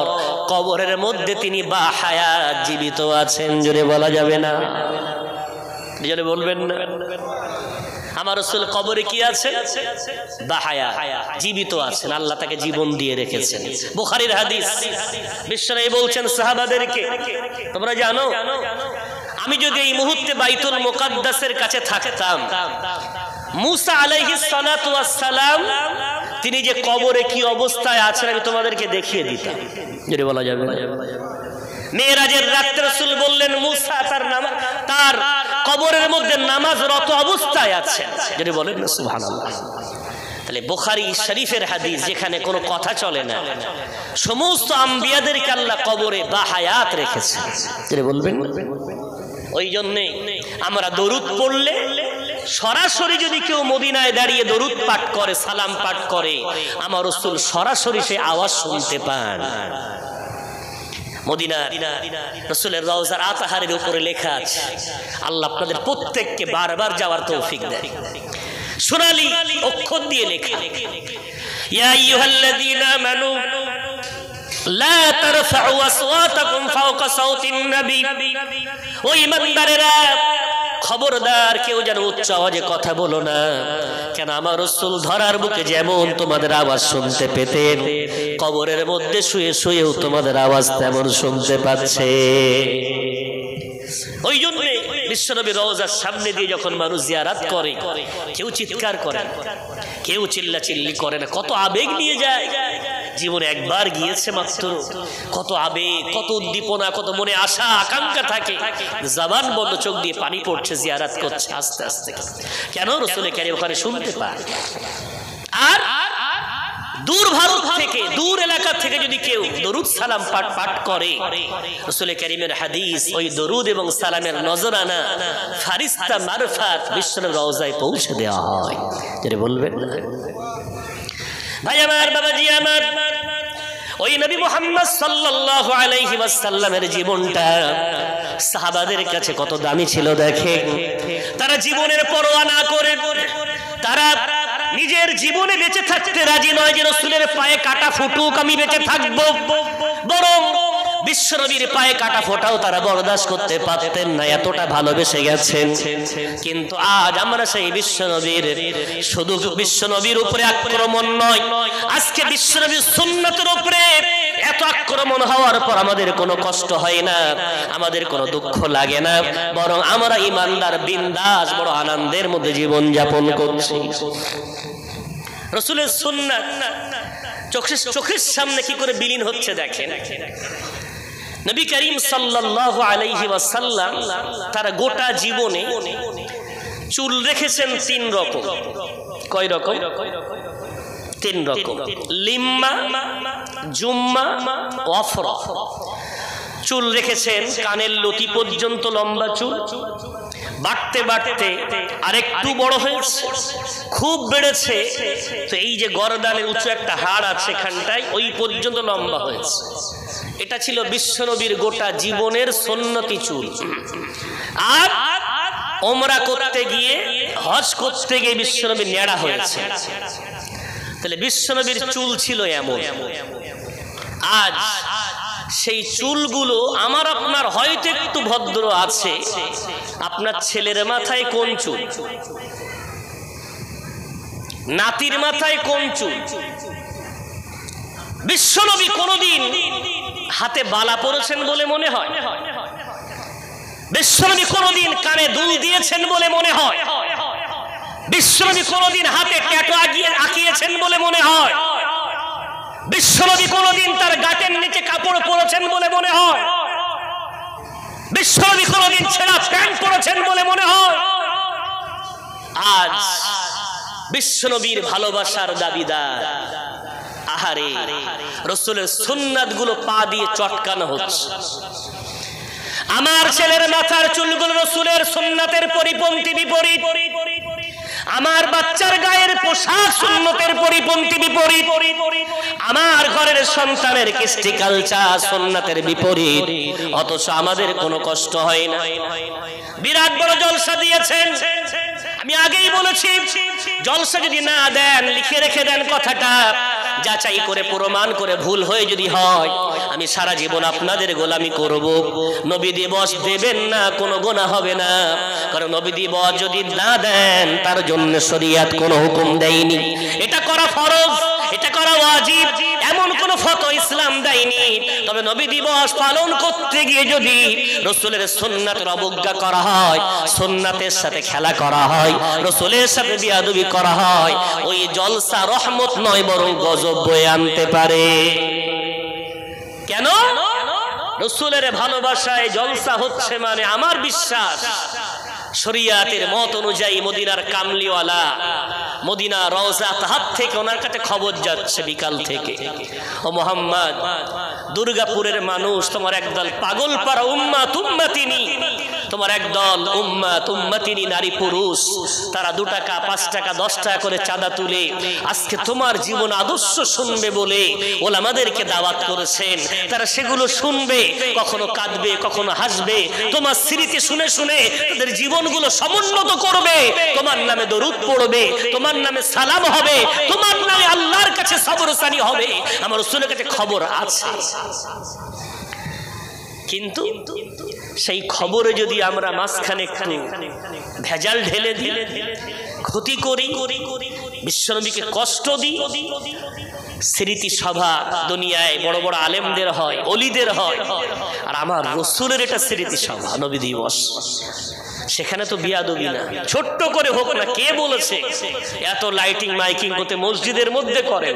কবরের মধ্যে তিনি বাহায়াত জীবিত আছেন। জোরে বলা যাবে না? জোরে বলবেন না? আমার রাসূল কবরে কি আছে? বাহায়া, জীবিত আছেন। আল্লাহ তাকে জীবন দিয়ে রেখেছেন। বুখারীর হাদিস, বিশ্বনবী বলছেন সাহাবাদেরকে, তোমরা জানো আমি যদি এই মুহূর্তে বাইতুল মুকাদ্দাসের কাছে থাকতাম, মুসা আলাইহিস সালাতু ওয়াস সালাম তিনি যে কবরে কি অবস্থায় আছেন আমি তোমাদেরকে দেখিয়ে দিতাম। যদি বলা যাবে না? মেরাজের রাতে রাসূল বললেন মুসা তার কবরের মধ্যে নামাজরত অবস্থায় আছেন। যদি বলেন না সুবহানাল্লাহ। তাহলে বুখারী শরীফের হাদিস, যেখানে কোনো কথা চলে না, সমস্ত আম্বিয়াদেরকে আল্লাহ কবরে বাহায়াত রেখেছেন। যদি বলবেন, ওই জন্যে আমরা দরুদ পড়লে সরাসরি যদি কেউ মদিনায় দাঁড়িয়ে দরুদ পাঠ করে, সালাম পাঠ করে, আমার রাসূল সরাসরি সে আওয়াজ শুনতে পান। মদিনা রাসূলের রওজার আতাহারের উপরে লেখা আছে, আল্লাহ আপনাদের প্রত্যেককে বারবার যাওয়ার তৌফিক দেয়। সোনালী অক্ষর দিয়ে লেখা, ইয়া আইয়ুহাল্লাযীনা আমানু লা তারফাউ আসওয়াতাকুম ফাওকা সাওতিন নবী, ও ঈমানদারেরা খবরদার কেউ যেন উচ্চ আওয়াজে কথা বলো না। কেন আমার রাসূল ধরার বুকে যেমন তোমাদের আওয়াজ শুনতে পেতেন, কবরের মধ্যে শুয়ে শুয়েও তোমাদের আওয়াজ তেমন শুনতে পাচ্ছে। ওই জন্য বিশ্বনবীর রওজার সামনে দিয়ে যখন মানুষ জিয়ারত করে, কেউ চিৎকার করে, কেউ চিল্লাচিল্লি করে না, কত আবেগ নিয়ে যায়। জীবনে একবার গিয়েছে মাত্র, কত আবেগ, কত উদ্দীপনা, কত মনে আশা আকাঙ্ক্ষা থাকে, জবান বন্ধ, চোখ দিয়ে পানি পড়ছে, জিয়ারত করছে আস্তে আস্তে। কেন? রাসূল কারীম ওখানে শুনতে পায়। আর দূর ভারত থেকে, দূর এলাকা থেকে যদি কেউ দরুদ সালাম পাঠ করে, রাসূল কারীমের হাদিস, ওই দরুদ এবং সালামের নজরানা ফারিস্তা মারফাত বিশ্বনবীর রওজায় পৌঁছে দেওয়া হয়। যেটা বলবেন ভাই আমার, বাবাজি আমার, ওই নবী মুহাম্মদ সাল্লাল্লাহু আলাইহি ওয়াসাল্লামের জীবনটা সাহাবাদের কাছে কত দামি ছিল দেখেন। তারা জীবনের পরোয়া না করে, তারা নিজের জীবনে বেঁচে থাকতে রাজি নয় যে রাসূলের পায়ে কাটা ফুটুক আমি বেঁচে থাকবো, বরং বিশ্বনবীর পায়ে কাটা ফোটাও তারা বরদাস্ত করতে পারতেন না, এতটা ভালোবেসে গেছেন। কিন্তু আজ আমরা সেই বিশ্বনবীর, শুধু বিশ্বনবীর উপরে আক্রমণ নয়, আজকে বিশ্বনবীর সুন্নতের উপরে এত আক্রমণ হওয়ার পর আমাদের কোনো কষ্ট হয় না, আমাদের কোনো দুঃখ লাগে না, বরং আমরা ঈমানদার বিন্দাস বড় আনন্দের মধ্যে জীবন যাপন করছি। রাসূলের সুন্নাত চোখের সামনে কি করে বিলীন হচ্ছে দেখেন। নবী করিম সাল্লাল্লাহু আলাইহি ওয়াসাল্লাম তার গোটা জীবনে চুল রেখেছেন তিন রকম। কয় রকম? তিন রকম, লিম্মা, জুম্মা, ওয়াফরা। চুল রেখেছেন কানের লতি পর্যন্ত লম্বা চুল, বাড়তে বাড়তে আরেকটু বড় হয়েছে, খুব বেড়েছে, তো এই যে গরদানের উঁচু একটা হাড় আছে এখানটায়, ওই পর্যন্ত লম্বা হয়েছে। এটা ছিল বিশ্বনবীর গোটা জীবনের সুন্নতি চুল। আর ওমরা করতে গিয়ে, হজ করতে গিয়ে বিশ্বনবী নেড়া হয়েছে। তাহলে বিশ্বনবীর চুল ছিল এমন। আজ সেই চুলগুলো আমার আপনার হয়তো একটু ভদ্র আছে, আপনার ছেলের মাথায় কোন চুল, নাতির মাথায় কোন চুল। বিশ্বনবী কোনদিন হাতে বালা পরেছেন বলে মনে হয়? বিশ্বনবী কোনদিন কানে দুল দিয়েছেন বলে মনে হয়? বিশ্বনবী কোনদিন হাতে ট্যাটু আঁকিয়েছেন বলে মনে হয়? বিশ্বনবী কোনদিন তার গাঁটের নিচে কাপড় পরেছেন বলে মনে হয়? বিশ্বনবী কোনদিন ছেঁড়া প্যান্ট পরেছেন বলে মনে হয়? আজ বিশ্বনবীর ভালোবাসার দাবিদার, আহারে রাসূলের সুন্নাত গুলো পা দিয়ে চটকানো হচ্ছে। আমার ছেলের মাথার চুলগুলো রাসূলের সুন্নাতের পরিপন্থী বিপরীত, আমার বাচ্চার গায়ের পোশাক সুন্নতের পরিপন্থী বিপরীত, আমার ঘরের সন্তানের কৃষ্টি কালচার সুন্নাতের বিপরীত, অথচ আমাদের কোনো কষ্ট হয় না। বিরাট বড় জলসা দিয়েছেন, আমি আগেই বলেছি জলসা যদি না দেন লিখে রেখে দেন কথাটা, যাচাই করে প্রমাণ করে ভুল হয়ে যদি হয় আমি সারা জীবন আপনাদের গোলামি করব। নবী দিবস দেবেন না, কোনো গুনাহ হবে না, কারণ নবী দিবস যদি না দেন তার জন্য শরীয়ত কোনো হুকুম দেয়নি। এটা করা ফরজ, এটা করা ওয়াজিব, এমন কোন ফতোয়া ইসলাম দেয়নি। তবে নবী দিবস পালন করতে গিয়ে যদি রাসূলের সুন্নাতের অবজ্ঞা করা হয়, সুন্নাতের সাথে খেলা করা হয়, রাসূলের সাথে বিয়াদবি করা হয়, ওই জলসা রহমত নয় বরং গজব বয়ে আনতে পারে। কেন? রাসূলের ভালোবাসায় জলসা হচ্ছে মানে আমার বিশ্বাস শরীয়তের মত অনুযায়ী মদিনার কামলিওয়ালা মদিনা রওজাত হাত থেকে ওনার কাছে খবর যাচ্ছে বিকাল থেকে, ও মুহাম্মদ দুর্গাপুরের মানুষ তোমার একদল পাগল পারা উম্মাত উম্মাতিনী, তোমার একদল উম্মাত উম্মাতিনী নারী পুরুষ, তারা 2 টাকা 5 টাকা 10 টাকা করে চাঁদা তুলে আজকে তোমার জীবন আদর্শ শুনবে বলে ওলামাদেরকে দাওয়াত করেছেন। তারা সেগুলো শুনবে, কখনো কাঁদবে কখনো হাসবে, তোমার স্মৃতি শুনে শুনে তাদের জীবনগুলো সমুন্নত করবে, তোমার নামে দরুদ পড়বে, তোমার নামে সালাম হবে, তোমার নামে আল্লাহর কাছে সবরসানি হবে। আমার রাসূলের কাছে খবর আছে, কিন্তু সেই খবরে যদি আমরা মাঝখানে একটু ভেজাল ঢেলে দিই, ক্ষতি করি, বিশ্বনবীকে কষ্ট দিই, স্মৃতি সভা দুনিয়ায় বড় বড় আলেমদের হয়, অলিদের হয়, আর আমার রাসূলের এটা স্মৃতি সভা নবী দিবস, সেখানে তো বিয়াদবি না, ছোট্ট করে হোক না। কে বলেছে এত লাইটিং মাইকিং করতে? মসজিদের মধ্যে করেন,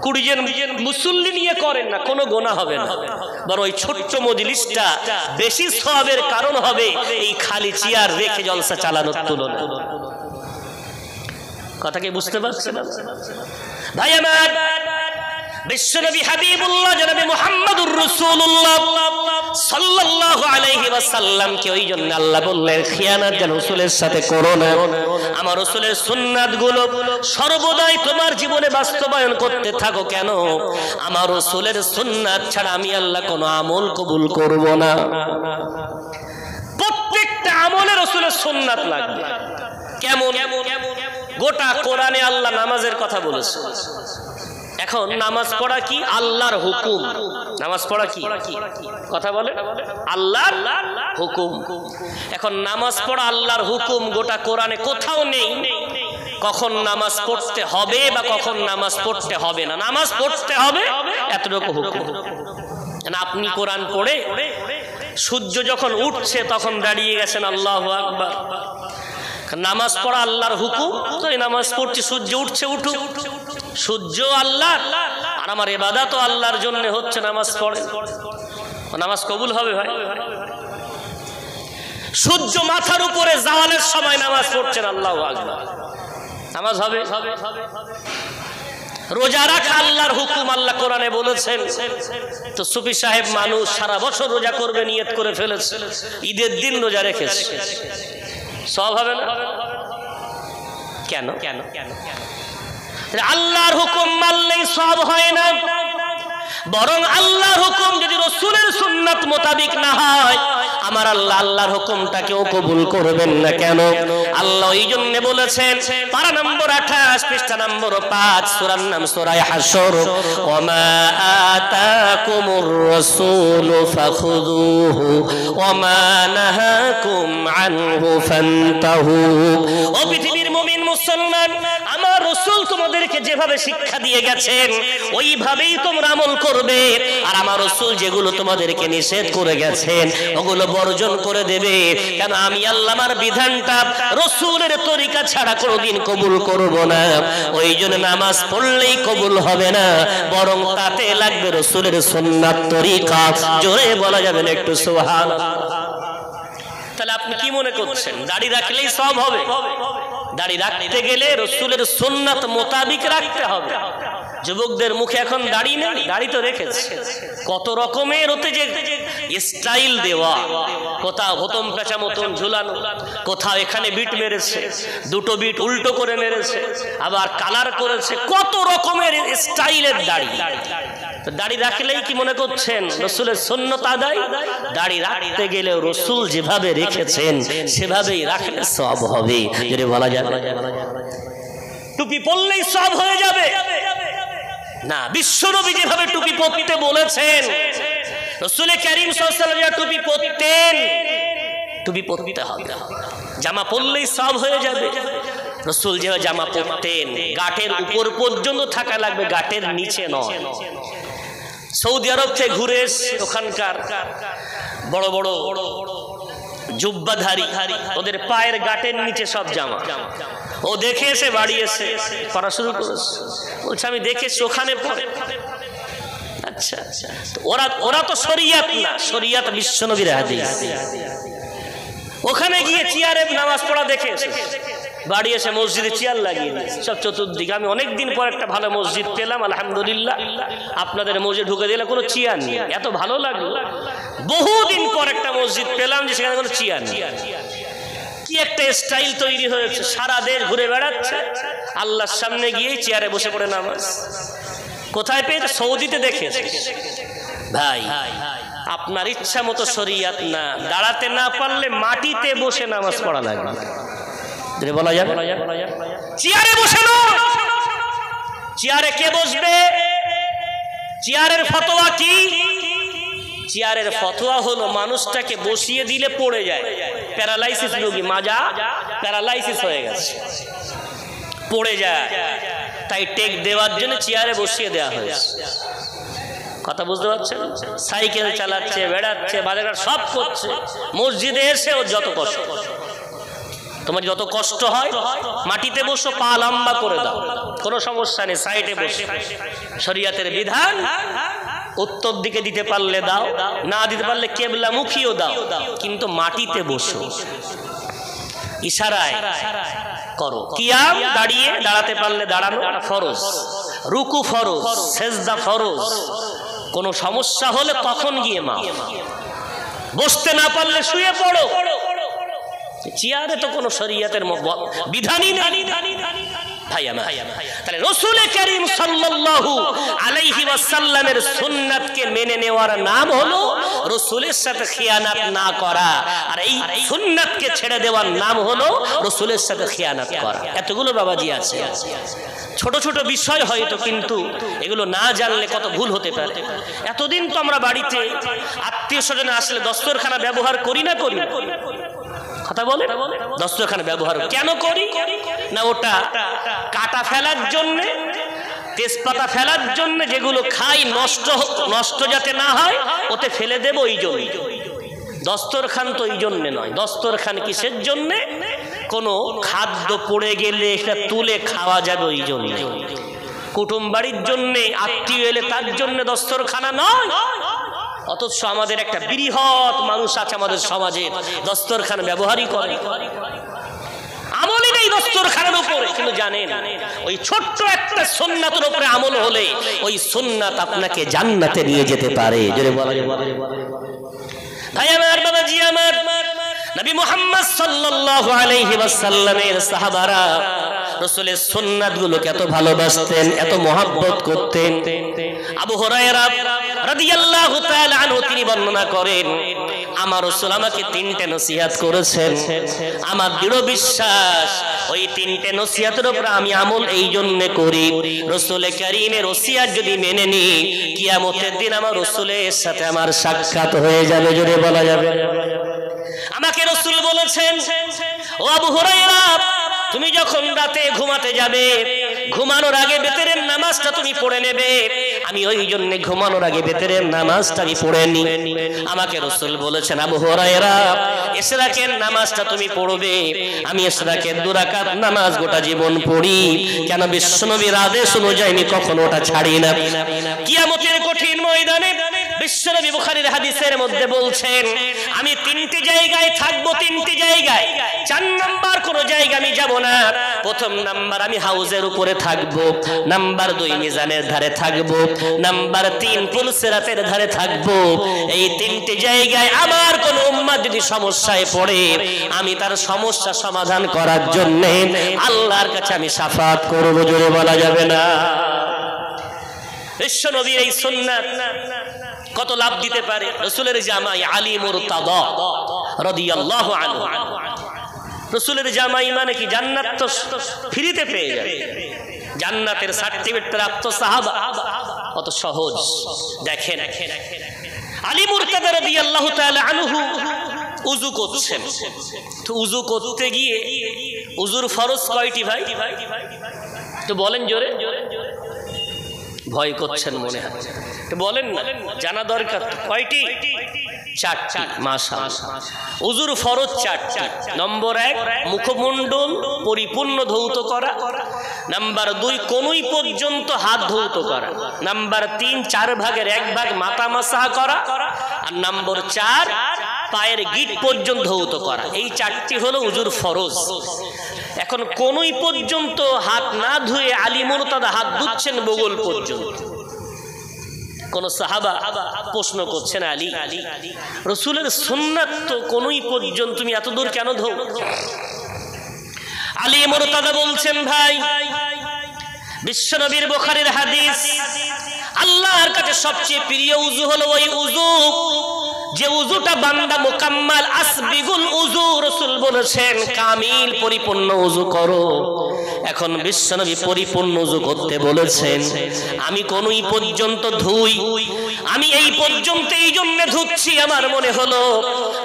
20 জন মুসল্লি নিয়ে করেন না, কোনো গুনাহ হবে না, বরং ওই ছোট্ট মজলিসটা বেশি সওয়াবের কারণ হবে এই খালি চেয়ার রেখে জলসা চালানোর তুলনায়। কথা কি বুঝতে পারছেন ভাই আমার? বিশ্বনবী হাবিবুল্লাহ জনাবে মুহাম্মদুর রাসূলুল্লাহ সাল্লাল্লাহু আলাইহি ওয়াসাল্লাম কে ওই জন্য আল্লাহ বললেন খিয়ানত যেন রাসূলের সাথে করো না। আমার রাসূলের সুন্নাতগুলো সর্বদাই তোমার জীবনে বাস্তবায়ন করতে থাকো। কেন? আমার রাসূলের সুন্নাত ছাড়া আমি আল্লাহ কোনো আমল কবুল করব না। প্রত্যেকটা আমলে রাসূলের সুন্নাত লাগবে। কেমন? গোটা কোরআনে আল্লাহ নামাজের কথা বলেছে। এখন নামাজ পড়া কি? আল্লাহর হুকুম। নামাজ পড়া কি? কথা বলে আল্লাহর হুকুম। এখন নামাজ পড়া আল্লাহর হুকুম গোটা কোরআনে কোথাও নেই কখন নামাজ পড়তে হবে বা কখন নামাজ পড়তে হবে না। নামাজ পড়তে হবে এতটুকু হুকুম। আপনি কোরআন পড়ে সূর্য যখন উঠছে তখন দাঁড়িয়ে গেছেন আল্লাহু আকবার। নামাজ পড়া আল্লাহর হুকুম, তো এই নামাজ পড়ছি, সূর্য উঠছে উঠুক, সূর্য আল্লাহ আর আমার ইবাদত আল্লাহর জন্য হচ্ছে। নামাজ পড়ে, নামাজ কবুল হবে ভাই। সূর্য মাথার উপরে জাওয়ালের সময় নামাজ পড়ছেন, আল্লাহু আকবার, নামাজ হবে। রোজা রাখা আল্লাহর হুকুম, আল্লাহ কোরআনে বলেছেন। তো সুফি সাহেব মানুষ সারা বছর রোজা করবে নিয়ত করে ফেলেছে, ঈদের দিন রোজা রেখেছে, সব হবে না কেন? আল্লাহর হুকুম মানলেই সব হয় না, বরং আল্লাহর হুকুম যদি রাসূলের সুন্নাত মোতাবেক না হয় আমার আল্লাহ আল্লাহর হুকুমটাকেও কবুল করবেন না কেন? আল্লাহ এই জন্য বলেছেন পারা নম্বর 28 পৃষ্ঠা নম্বর 5 সূরার নাম সূরা হাসর, ওয়ামা আতাকুমুর রাসূলু ফাখুযুহু ওয়ামা নাহাকুম আনহু ফান্তাহু। ও পৃথিবীর মুমিন মুসলমান, আমার রাসূল তোমাদেরকে যেভাবে শিক্ষা দিয়ে গেছেন ওইভাবেই তোমরা আমল করবে, আর আমার রাসূল যেগুলো তোমাদেরকে নিষেধ করে গেছেন ওগুলো বর্জন করে দেবে। কেন? আমি আল্লাহ আমার বিধানটা রাসূলের তরিকা ছাড়া কোনোদিন কবুল করব না। ওই জন্য নামাজ পড়লেই কবুল হবে না, বরং তাতে লাগবে রাসূলের সুন্নাত তরিকা। জোরে বলা যাবে না একটু সুবহানাল্লাহ? তাহলে আপনি কি মনে করছেন দাড়ি রাখলেই সব হবে? দাড়ি রাখতে গেলে রাসূলের সুন্নাত মোতাবিক রাখতে হবে। যুবকদের মুখে এখন দাড়ি নেই, দাড়ি তো রেখেছে, কত রকমের ওতে যে স্টাইল দেওয়া, কোথাও হতম পেঁচা মতন ঝুলানো, কোথাও এখানে বিট মেরেছে, দুটো বিট উল্টো করে মেরেছে, আবার কালার করেছে, কত রকমের স্টাইলের দাড়ি। দাড়ি রাখলেই কি মনে করছেন রাসূলের সুন্নাত আদায়? দাড়ি রাখতে গেলে রাসূল যেভাবে রেখেছেন সেভাবেই রাখলে সব হবে। যদি বলা যায় টুপি পরলেই সব হয়ে যাবে না, বিশ্বনবী যেভাবে টুপি পরতে বলেছেন, রাসূল কারীম সাল্লাল্লাহু আলাইহি ওয়াসাল্লাম টুপি পরতেন, টুপি পরতে হবে। জামা পরলেই সব হয়ে যাবে, রাসূল যেভাবে জামা পরতেন গাঁটের উপর পর্যন্ত থাকা লাগবে, গাঁটের নিচে নয়। সৌদি আরব থেকে ঘুরে এসে ওখানকার বড় বড় জুব্বাধারী ওদের পায়ের গাঁটের নিচে সব জামা, ও দেখে এসে বাড়ি এসে পড়া শুরু করেছে, বলছে আমি দেখেছি ওখানে পড়ে। আচ্ছা, ওরা তো শরিয়াত না, শরিয়াত বিশ্বনবীর হাদিস। ওখানে গিয়ে চেয়ারে নামাজ পড়া দেখে এসেছে, বাড়ি এসে মসজিদে চেয়ার লাগিয়ে সব চতুর্দিকে। আমি অনেকদিন পর একটা ভালো মসজিদ পেলাম, আলহামদুলিল্লাহ। আপনাদের মসজিদ ঢুকে দিলে কোনো চেয়ার নেই, এত ভালো লাগলো। বহুদিন পর একটা মসজিদ পেলাম যে সেখানে কোনো চেয়ার নেই। কি একটা স্টাইল তৈরি হয়েছে, সারা দেশ ঘুরে বেড়াচ্ছে, আল্লাহর সামনে গিয়ে চেয়ারে বসে পড়ে নামাজ। কোথায় পেয়েছে? সৌদিতে দেখেছে। ভাই, আপনার ইচ্ছা মতো শরিয়াত না, দাঁড়াতে না পারলে মাটিতে বসে নামাজ পড়া লাগবে। বলা যাবে চেয়ারে বসে না, চেয়ারে কে বসবে? চেয়ারের ফতোয়া কি? চেয়ারের ফতোয়া হলো মানুষটাকে বসিয়ে দিলে পড়ে যায়, প্যারালাইসিস রোগী, মাজা প্যারালাইসিস হয়ে গেছে, পড়ে যায়, তাই টেক দেওয়ার জন্য চেয়ারে বসিয়ে দেওয়া হয়েছে। কথা বুঝতে পারছেন? সাইকেল চালাচ্ছে, বেড়াচ্ছে, বাজার সব করছে, মসজিদে এসে ওর যত কষ্ট। তোমার যত কষ্ট হয় মাটিতে বসো, পা লম্বা করে দাও, কোনো সমস্যা নেই, সাইডে বসে। শরিয়াতের বিধান উত্তর দিকে দিতে পারলে দাও, না দিতে পারলে কেবলা মুখিও দাও, কিন্তু মাটিতে বসো, ইশারায় করো। কিয়াম দাঁড়িয়ে, দাঁড়াতে পারলে দাঁড়ানো ফরজ, রুকু ফরজ, সেজদা ফরজ। কোনো সমস্যা হলে তখন গিয়ে মা, বসতে না পারলে শুয়ে পড়ো। চেয়ারে তো কোনো শরিয়াতের বিধানই নেই। ভাই আমার, তাহলে রাসূল কারীম সাল্লাল্লাহু আলাইহি ওয়াসাল্লামের সুন্নাতকে মেনে নেওয়ার নাম হলো রাসূলের সাথে খিয়ানাত না করা, আর এই সুন্নাতকে ছেড়ে দেওয়ার নাম হলো রাসূলের সাথে খিয়ানাত করা। এতগুলো বাবাজি আছে, ছোট ছোট বিষয় হয়তো, কিন্তু এগুলো না জানলে কত ভুল হতে পারে। এতদিন তো আমরা বাড়িতে আত্মীয় স্বজন আসলে দস্তরখানা ব্যবহার করি না, করি কথা বলে, দস্তরখানা ব্যবহার কেন করি না? ওটা কাটা ফেলার জন্য, তেজপাতা ফেলার জন্য, যেগুলো খাই নষ্ট যাতে না হয় ওতে ফেলে দেবো, এই জন্য। দস্তরখান তো এই জন্য নয়। দস্তরখান কিসের জন্য? কোনো খাদ্য পড়ে গেলে সেটা তুলে খাওয়া যাবে ওই জন্য। কুটুম বাড়ির জন্য, আত্মীয় এলে তার জন্য দস্তরখানা নয়। অথচ আমাদের একটা বৃহৎ মানুষ আছে আমাদের সমাজে, দস্তরখানা ব্যবহারই করে, আমলই নেই দস্তরখানার উপরে। কিন্তু জানেন, ওই ছোট্ট একটা সুন্নাতের উপরে আমল হলে ওই সুন্নাত আপনাকে জান্নাতে নিয়ে যেতে পারে। জোরে বলে ভাই আমার, বাবাজি আমার, নবী মুহাম্মদ সাল্লাল্লাহু আলাইহি ওয়াসাল্লামের সাহাবারা রাসূলের সুন্নাতগুলোকে এত ভালোবাসতেন, এত মহব্বত করতেন। আবু হুরায়রা রাদিয়াল্লাহু তাআলা আনহু তিনি বর্ণনা করেন, আমার রাসূল আমাকে তিনটে নসিহত করেছেন। আমার দৃঢ় বিশ্বাস ওই তিনটে নসিহতের উপর আমি আমল এই জন্য করি, রাসূল কারীমের ওসিয়ত যদি মেনে নিই কিয়ামতের দিন আমার রাসূলের সাথে আমার সাক্ষাৎ হয়ে যাবে। জোরে বলা যাবে। আমাকে রাসূল বলেছেন, ও আবু হুরায়রা, তুমি যখন রাতে ঘুমাতে যাবে ঘুমানোর আগে বেতেরের নামাজটা তুমি পড়ে নেবে। আমি ওই জন্য ঘুমানোর আগে বেতেরের নামাজটা আমি পড়ে নি। আমাকে রাসূল বলেছেন, আবু হুরায়রা, ইশরাকের নামাজটা তুমি পড়বে। আমি ইশরাকের 2 রাকাত নামাজ গোটা জীবন পড়ি, কেন বিশ্বনবীর আদেশ অনুযায়ী আমি কখনো ওটা ছাড়ি না। কিয়ামতের কঠিন ময়দানে বিশ্বনবী বুখারীর হাদিসের মধ্যে বলছেন, আমি 3টি জায়গায় থাকবো, 3টি জায়গায়। 4 নাম্বার কোন জায়গা আমি যাব না। প্রথম নাম্বার আমি হাউজের উপরে থাকবো, নাম্বার 2 মিজানের ধারে থাকবো, নাম্বার 3 পুলসিরাতের ধারে থাকবো। এই 3টি জায়গায় আমার কোন উম্মত যদি সমস্যায় পড়ে আমি তার সমস্যা সমাধান করার জন্য আল্লাহর কাছে আমি শাফাআত করব। জোরে বলা যাবে না। বিশ্বনবীর এই সুন্নাত কত লাভ দিতে পারে। রাসূলের জামাই আলী মুরতাদা রাদিয়াল্লাহু আনহু, রাসূলের জামাই মানে কি জান্নাত তো ফ্রিতে পেয়ে যাবে, জান্নাতের সার্টিফিকেট প্রাপ্ত সাহাবা। কত সহজ দেখেন। আলী মুরতাদা রাদিয়াল্লাহু তাআলা আনহু উযু করছেন, তো উযু করতে গিয়ে উযুর ফরজ কয়টি ভাই? তো বলেন জোরে। ভয় করছেন মনে হয়, তো বলেন না, জানা দরকার। কয়টি? 4টি। মাশাআল্লাহ। উযুর ফরজ 4টি। নম্বর 1 মুখমণ্ডল পরিপূর্ণ ধৌত করা, নাম্বার 2 কোনই পর্যন্ত হাত ধৌত করা, নাম্বার 3 4 ভাগের 1 ভাগ মাথা মাসাহ করা, আর নম্বর 4 পায়ের গিট পর্যন্ত ধৌত করা। এই 4টি হলো উযুর ফরজ। এখন কোনই পর্যন্ত হাত না ধুয়ে আলী মুরতাদা হাত ধুচ্ছেন বগল পর্যন্ত। কোন সাহাবা প্রশ্ন করছেন, আলী, রাসূলের সুন্নাত তো কোনই পর্যন্ত, তুমি এত দূর কেন ধো? আলী মুরতাদা বলছেন, ভাই, বিশ্বনবীর বুখারীর হাদিস, আল্লাহর কাছে সবচেয়ে প্রিয় উযু হলো ওই উযু যে উযুটা বান্দা মুকাম্মাল আসবিগুল উযু। রাসূল বলেছেন কামিল পরিপূর্ণ উযু করো। এখন বিশ্বনবী পরিপূর্ণ উযু করতে বলেছেন, আমি কোনই পর্যন্ত ধুই, আমি এই পর্যন্ত এই জন্য ধুচ্ছি। আমার মনে হলো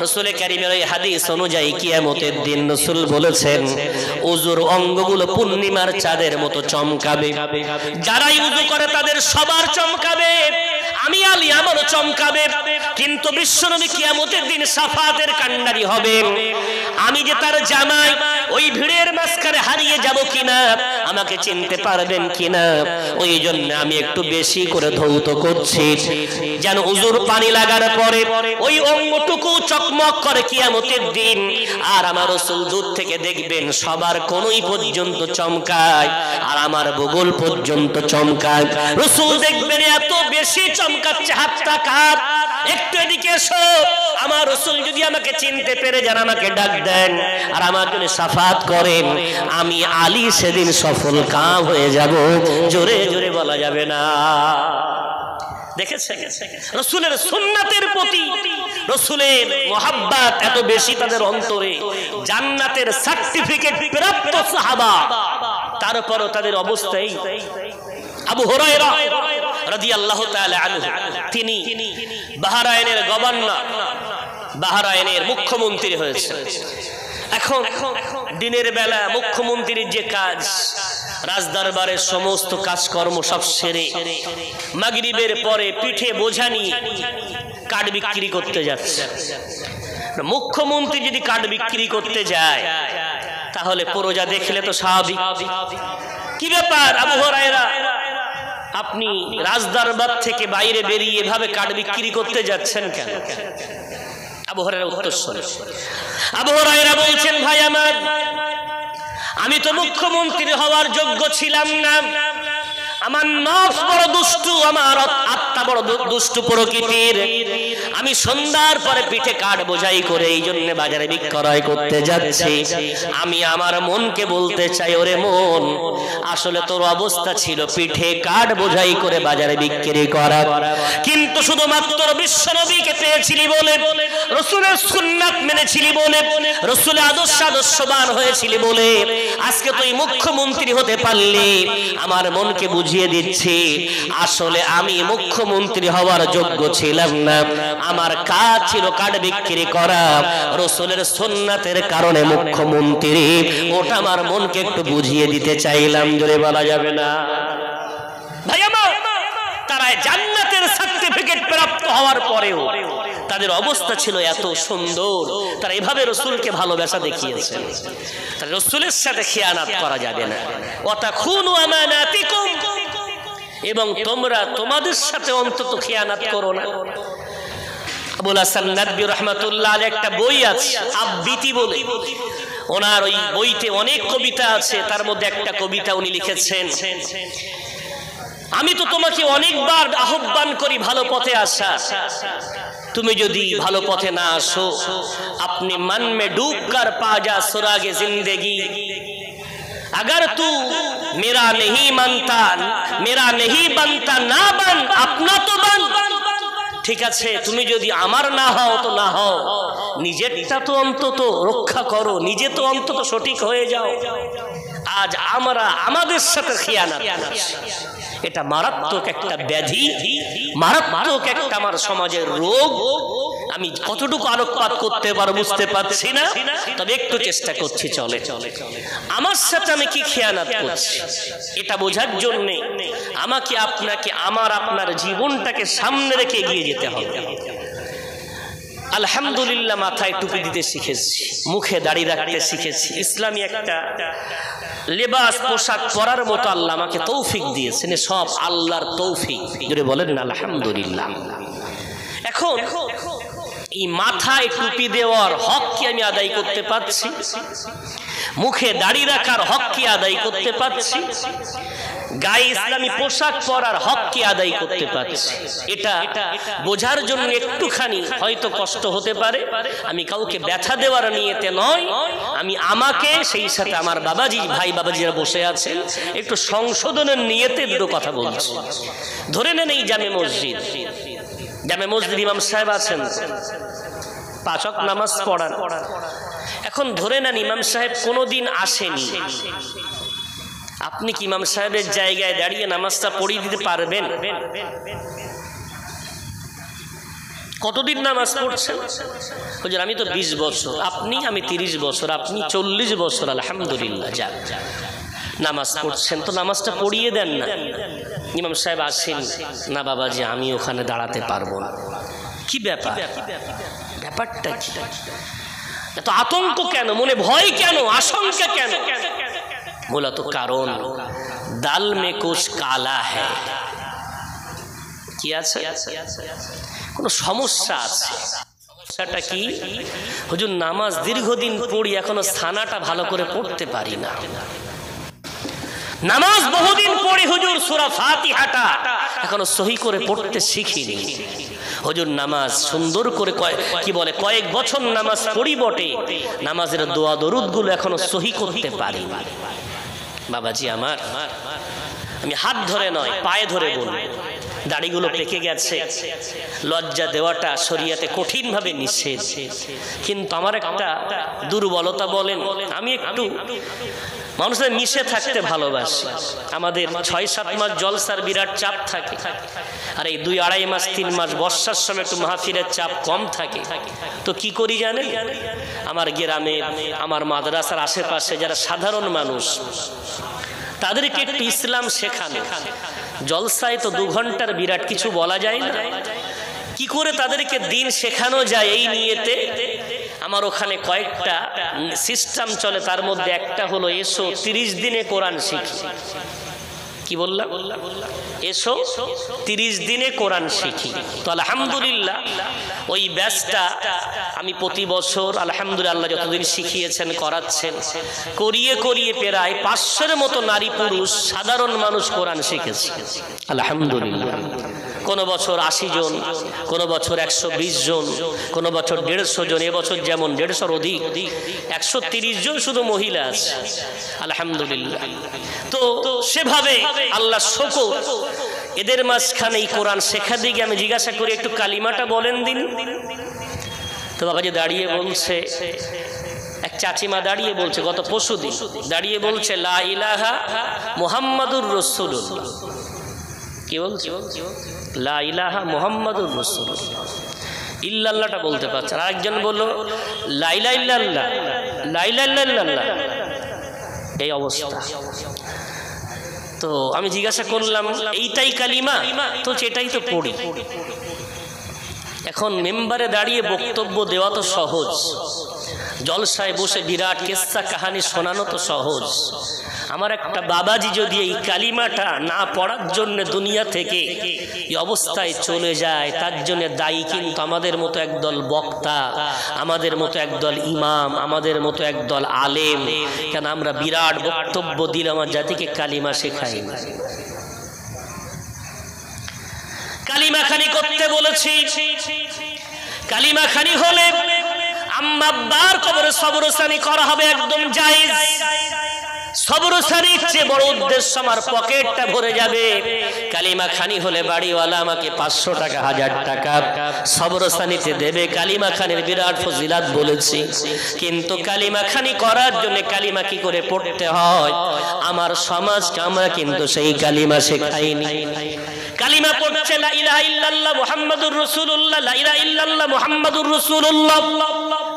রাসূল কারীমের এই হাদিস অনুযায়ী কিয়ামতের দিন রাসূল বলেছেন উযুর অঙ্গগুলো পূর্ণিমার চাঁদের মতো চমকাবে। যারাই উযু করে তাদের সবার চমকাবে, আমি আলী আমারও চমকাবে। কিন্তু বিশ্বনবী কিয়ামতের দিন শাফাতের কান্ডারি হবেন। আমি যে তার জামাই, ওই ভিড়ের মাঝখানে হারিয়ে যাব কিনা, আমাকে চিনতে পারবেন কিনা, ওই জন্য আমি একটু বেশি করে ধৌত করছি, যেন উযুর পানি লাগার পরে ওই অঙ্গটুকু চকমক করে কিয়ামতের দিন। আর আমার রাসূল দূর থেকে দেখবেন সবার কোনই পর্যন্ত চমকায়, আর আমার বগল পর্যন্ত চমকায়। রাসূল দেখবেন এত বেশি চমকাচ্ছে, হাতটা কাট, একটু এদিকে এসো। আমার রাসূল যদি আমাকে চিনতে পেরে যান, আমাকে ডাক দেন আর আমার জন্য শাফাত করেন, আমি আলী সেদিন সফল কাম হয়ে যাব। জোরে জোরে বলা যাবে না। দেখেছেন রাসূলের সুন্নাতের প্রতি রাসূলের মুহাব্বত এত বেশি তাদের অন্তরে। জান্নাতের সার্টিফিকেট প্রাপ্ত সাহাবা, তারপরও তাদের অবস্থা এই। আবু হুরায়রা রাদিয়াল্লাহু তাআলা আনহু, তিনি বাহরাইনের গভর্নর, বাহরাইনের মুখ্যমন্ত্রী হয়েছে। এখন দিনের বেলা মুখ্যমন্ত্রীর যে কাজ, রাজদরবারের সমস্ত কাজকর্ম সব সেরে মাগরিবের পরে পিঠে বোঝা নিয়ে কাঠ বিক্রি করতে যাচ্ছে। মুখ্যমন্ত্রী যদি কাঠ বিক্রি করতে যায় তাহলে প্রজা দেখলে তো স্বাভাবিক, কি ব্যাপার আবু হুরায়রা, আপনি রাজদরবার থেকে বাইরে বেরিয়ে এভাবে কাঠ বিক্রি করতে যাচ্ছেন কেন? আবু হুরায়রা উত্তর শোনেন। আবু হুরায়রা বলছেন, ভাই আমার, আমি তো মুখ্যমন্ত্রী হওয়ার যোগ্য ছিলাম না, আমার নফস বড় দুষ্টু, আমার মাথা বড় দুষ্টু প্রকৃতির, আমি সন্ধ্যার পরে পিঠে কাঠ বোঝাই করে এই জন্য বাজারে বিক্রয় করতে যাচ্ছি। আমি আমার মনকে বলতে চাই, ওরে মন, আসলে তোর অবস্থা ছিল পিঠে কাঠ বোঝাই করে বাজারে বিক্রি করা, কিন্তু শুধুমাত্র বিশ্বনবীকে পেয়েছিলি বলে, রাসূলের সুন্নাত মেনেছিলি বলে, রাসূলের আদর্শবান হয়েছিলি বলে আজকে তুই মুখ্যমন্ত্রী হতে পারলি। আমার মনকে বুঝিয়ে দিচ্ছি, আসলে আমি মুখ্যমন্ত্রী হওয়ার যোগ্য ছিলাম না, আমার কাজ ছিল কাঠ বিক্রি করা, রাসূলের সুন্নাতের কারণে মুখ্যমন্ত্রী। ওটা আমার মনকে একটু বুঝিয়ে দিতে চাইলাম, জোরে বলা যাবে না? ভাই আমার, তারা জান্নাতের সার্টিফিকেট প্রাপ্ত হওয়ার পরেও তাদের অবস্থা ছিল এত সুন্দর, তারা এভাবে রাসূলকে ভালোবাসা দেখিয়েছেন। তাহলে রাসূলের সাথে খিয়ানাত করা যাবে না। ওয়াতাখুনু আমানাতিকুম, এবং তোমরা তোমাদের সাথে অন্তত খিয়ানাত করো না। আবুল হাসান নাদভী রাহমাতুল্লাহ আলাইহি একটা বই আছে আবৃত্তি বলে, ওনার ওই বইতে অনেক কবিতা আছে, তার মধ্যে একটা কবিতা উনি লিখেছেন, আমি তো তোমাকে অনেকবার আহ্বান করি ভালো পথে আসা, তুমি যদি ভালো পথে না আসো, আপনি मन में डूब कर पा जा सुरागे जिंदगी, अगर तू मेरा नहीं मानता, मेरा नहीं बनता, ना बन अपना तो बन। ঠিক আছে, তুমি যদি আমার না হও তো না হও, নিজেরটা তো অন্তত রক্ষা করো, নিজে তো অন্তত সঠিক হয়ে যাও। আজ আমরা আমাদের সাথে খিয়ানাত করছি, এটা মারাত্মক একটা ব্যাধি, মারাত্মক একটা আমার সমাজের রোগ। আমি কতটুকু আলোকপাত করতে পারবো বুঝতে পারছি না, তবে একটু চেষ্টা করছি। চলে আমার সাথে আমি কি খিয়ানাত করছি এটা বোঝার জন্য আমাকে আপনাকে আপনার জীবনটাকে সামনে রেখে এগিয়ে যেতে হবে। আলহামদুলিল্লাহ, মাথায় টুপি দিতে শিখেছি, মুখে দাড়ি রাখতে শিখেছি, ইসলামী একটা লেবাস পোশাক পরার মতো আল্লাহ আমাকে তৌফিক দিয়েছেন, সব আল্লাহর তৌফিক, যদি বলেন আলহামদুলিল্লাহ। এখন এই মাথায় টুপি দেওয়ার হক কি আমি আদায় করতে পারছি? মুখে দাড়ি রাখার হক কি আদায় করতে পারছি? গায়ে ইসলামী পোশাক পরার হক কি আদায় করতে পারছি? এটা বোঝার জন্য একটুখানি হয়তো কষ্ট হতে পারে। আমি কাউকে ব্যথা দেওয়ার নিয়তে নয়, আমি আমাকে সেই সাথে আমার বাবাজি ভাই বাবাজিরা বসে আছেন একটু সংশোধনের নিয়তে দুটো কথা বলছি। ধরে নেন এই জামে মসজিদ ইমাম সাহেব আছেন, 5 ওয়াক্ত নামাজ পড়ান। এখন ধরে নেন ইমাম সাহেব কোনোদিন আসেনি, আপনি কি ইমাম সাহেবের জায়গায় দাঁড়িয়ে নামাজটা পড়িয়ে দিতে পারবেন? কতদিন নামাজ পড়ছেন? হুজুর আমি তো 20 বছর, আমি 30 বছর, আপনি 40 বছর। আলহামদুলিল্লাহ, যাক নামাজ পড়ছেন তো নামাজটা পড়িয়ে দেন না। ইমাম সাহেব আসেন না, বাবাজি আমি ওখানে দাঁড়াতে পারবো না। কি ব্যাপার? ব্যাপারটা কি? এত আতঙ্ক কেন, মনে ভয় কেন, আশঙ্কা কেন? মূলত কারণ দাল মে কুছ কালা হ্যায়। কি আছে? কোন সমস্যা আছে। সমস্যাটা কি? হুজুর নামাজ দীর্ঘদিন পড়ি, এখনো ছানাটা ভালো করে পড়তে পারি না। নামাজ বহুদিন পড়ি হুজুর, সূরা ফাতিহাটা এখনো সহি করে পড়তে শিখিনি। হুজুর নামাজ সুন্দর করে কয়েক বছর নামাজ পড়ি বটে, নামাজের দোয়া দরুদ গুলো এখনো সহি করতে পারি না। বাবাজি আমার, আমি হাত ধরে নয় পায়ে ধরে বলবো, দাড়িগুলো পেকে গেছে, লজ্জা দেওয়াটা শরীয়তে কঠিন ভাবে নিষেধ, কিন্তু আমার একটা দুর্বলতা বলেন, আমি একটু মানুষের মিশে থাকতে ভালোবাসি। আমাদের 6-7 মাস জলসার বিরাট চাপ থাকে, আর এই 2-2.5 মাস 3 মাস বর্ষার সময় একটু মাহফিলের চাপ কম থাকে। তো কি করি জানেন? আমার গ্রামে, আমার মাদ্রাসার আশেপাশে যারা সাধারণ মানুষ, তাদেরকে একটু ইসলাম শেখানো। জলসায় তো 2 ঘন্টার বিরাট কিছু বলা যায় না, কি করে তাদেরকে দিন শেখানো যায় এই নিয়েতে আমার ওখানে কয়েকটা সিস্টেম চলে। তার মধ্যে একটা হলো এসো 30 দিনে কোরআন শিখি। কি বললাম? এসো 30 দিনে কোরআন শিখি। তো আলহামদুলিল্লাহ ওই ব্যাচটা আমি প্রতি বছর আলহামদুলিল্লাহ যতদিন শিখিয়েছেন করাচ্ছেন, করিয়ে প্রায় 500-এর মতো নারী পুরুষ সাধারণ মানুষ কোরআন শিখেছে আলহামদুলিল্লাহ। কোন বছর 80 জন, কোন বছর 120 জন, কোন বছর 150 জন। এবছর যেমন 150-এর অধিক, 130 জন শুধু মহিলা আছে, আলহামদুলিল্লাহ। তো সেভাবে আল্লাহ শুকর, এদের মাঝখানে এই কোরআন শেখা দিকে আমি জিজ্ঞাসা করি একটু কালিমাটা বলেন দিন। তো বাবাজি দাঁড়িয়ে বলছে, এক চাচিমা দাঁড়িয়ে বলছে, গত পরশুদিন দাঁড়িয়ে বলছে লা ইলাহা মুহাম্মাদুর রাসূলুল্লাহ। কি বলছে? লা ইলাহা মুহাম্মাদুর রাসূলুল্লাহ। ইল্লাল্লাহটা বলতে পারছে। আর একজন বলল লা ইলাহা ইল্লাল্লাহ, লা ইলাহা ইল্লাল্লাহ। এই অবস্থা। তো আমি জিজ্ঞাসা করলাম এইটাই কালিমা? তো এটাই তো পড়ি। এখন মেম্বারে দাঁড়িয়ে বক্তব্য দেওয়া তো সহজ, জলসায় বসে বিরাট কিস্সা কাহানি শোনানো তো সহজ। আমার একটা বাবাজি যদি এই কালিমাটা না পড়ার জন্য দুনিয়া থেকে এই অবস্থায় চলে যায়, তার জন্য দায়ী কিন্তু আমাদের মতো একদল বক্তা, আমাদের মতো একদল ইমাম, আমাদের মতো একদল আলেম। কেন আমরা বিরাট বক্তব্য দিলাম আমার জাতিকে কালিমা শেখাই না। কালিমা খানি করতে বলেছি, কালিমা খানি হলে আম্মা আব্বার কবরে সবরসানি করা হবে, একদম জায়েজ। সবরসানির চেয়ে বড় উদ্দেশ্য আমার পকেটটা ভরে যাবে। কালিমা খানি হলে বাড়িওয়ালা আমাকে 500 টাকা 1000 টাকা সবরসানিতে দেবে। কালিমা খানির বিরাট ফজিলাত বলেছি, কিন্তু কালিমা খানি করার জন্য কালিমা কি করে পড়তে হয় আমার সমাজকে আমরা কিন্তু সেই কালিমা শেখাইনি। কালিমা পড়ছে লা ইলাহা ইল্লাল্লাহ মুহাম্মাদুর রাসূলুল্লাহ, লা ইলাহা ইল্লাল্লাহ মুহাম্মাদুর রাসূলুল্লাহ।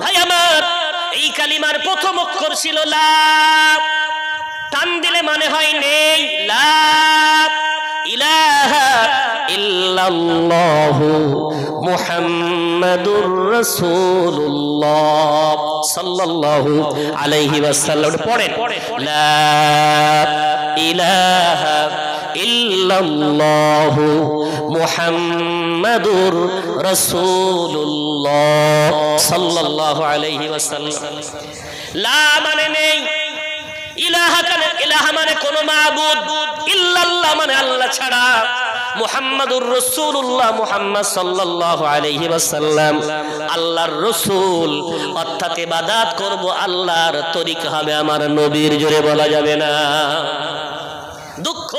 ভাই আমার, এই কালিমার প্রথম অক্ষর ছিল লা। টান দিলে মানে হয় নেই। লা ইলাহা ইল্লাল্লাহু মুহাম্মাদুর রাসূলুল্লাহ সাল্লাল্লাহু আলাইহি ওয়াসাল্লাম। পড়েন লা ইলাহা ইল্লাল্লাহু মুহাম্মাদুর রাসূলুল্লাহ সাল্লাল্লাহু আলাইহি ওয়াসাল্লাম। লা মানে নেই, ইলাহা মানে কোন মাবুদ, ইল্লাল্লাহ মানে আল্লাহ ছাড়া, মুহাম্মাদুর রাসূলুল্লাহ মুহাম্মদ সাল্লাল্লাহু আলাইহি ওয়াসাল্লাম আল্লাহর রাসূল, অর্থাৎ ইবাদত করব আল্লাহর তরিকা হবে আমার নবীর। জোরে বলা যাবে না। দুঃখ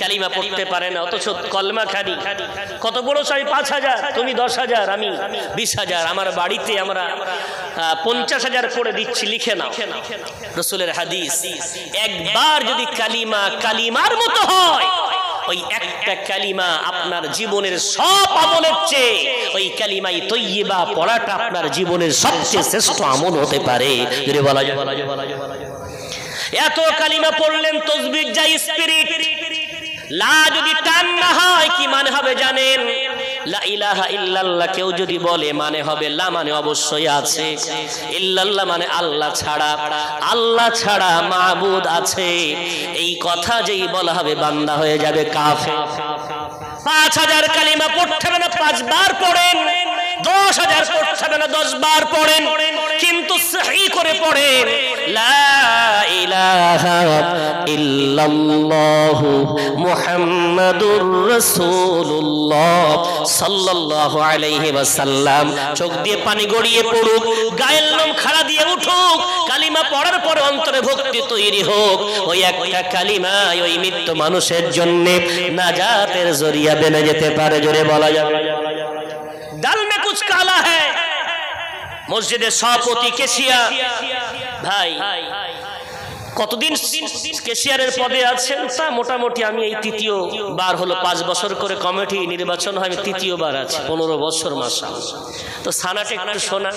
কালিমা পড়তে পারে না, অথচ কলমা খানি। কত বড় চাই 5000, তুমি 10,000, আমি 20,000। আমার বাড়িতে আমরা 50,000 পড়ে দিচ্ছি, লিখে নাও। রাসূলের হাদিস, একবার যদি কালিমা কালিমার মতো হয়, ওই একটা কালিমা আপনার জীবনের সব আমলের চেয়ে ওই কালিমাই তৈয়বা পড়াটা আপনার জীবনের সবচেয়ে শ্রেষ্ঠ আমল হতে পারে। যদি বলা যায়, এত কালিমা পড়লেন তাসবিহ যাই স্পিরিট। লা যদি টান না হয় কি মানে হবে জানেন? লা ইলাহা ইল্লাল্লাহ কেউ যদি বলে মানে হবে লা মানে অবশ্যই আছে, ইল্লাল্লাহ মানে আল্লাহ ছাড়া, আল্লাহ ছাড়া মাবুদ আছে। এই কথা যেই বলা হবে বান্দা হয়ে যাবে কাফের। 5000 কালিমা পড়তে হবে না 5 বার পড়েন, 10,000 পড়তে হবে না 10 বার পড়েন, কিন্তু সহি করে পড়েন লা ইলাহা ইল্লাল্লাহু মুহাম্মাদুর রাসূলুল্লাহ সাল্লাল্লাহু আলাইহি ওয়াসাল্লাম। চোখ দিয়ে পানি গড়িয়ে পড়ুক, গায়ের লোম খাড়া দিয়ে উঠুক, কালিমা পড়ার পরে অন্তরে ভক্তি তৈরি হোক। ওই একটা কালিমা ওই মৃত্যু মানুষের জন্য নাজাতের জরিয়া বনে যেতে পারে। জোরে বলা যাবে। ডাল মে কুছ কালা হ্যায়। মসজিদের সভাপতি কেশিয়া ভাই কতদিন কেশিয়ারের পদে আছেন? তা মোটামুটি আমি এই 3য় বার হলো, 5 বছর করে কমিটি নির্বাচন হয়, আমি 3য় বার আছি, 15 বছর মাশাআল্লাহ। তো সানাটা একটু শোনা।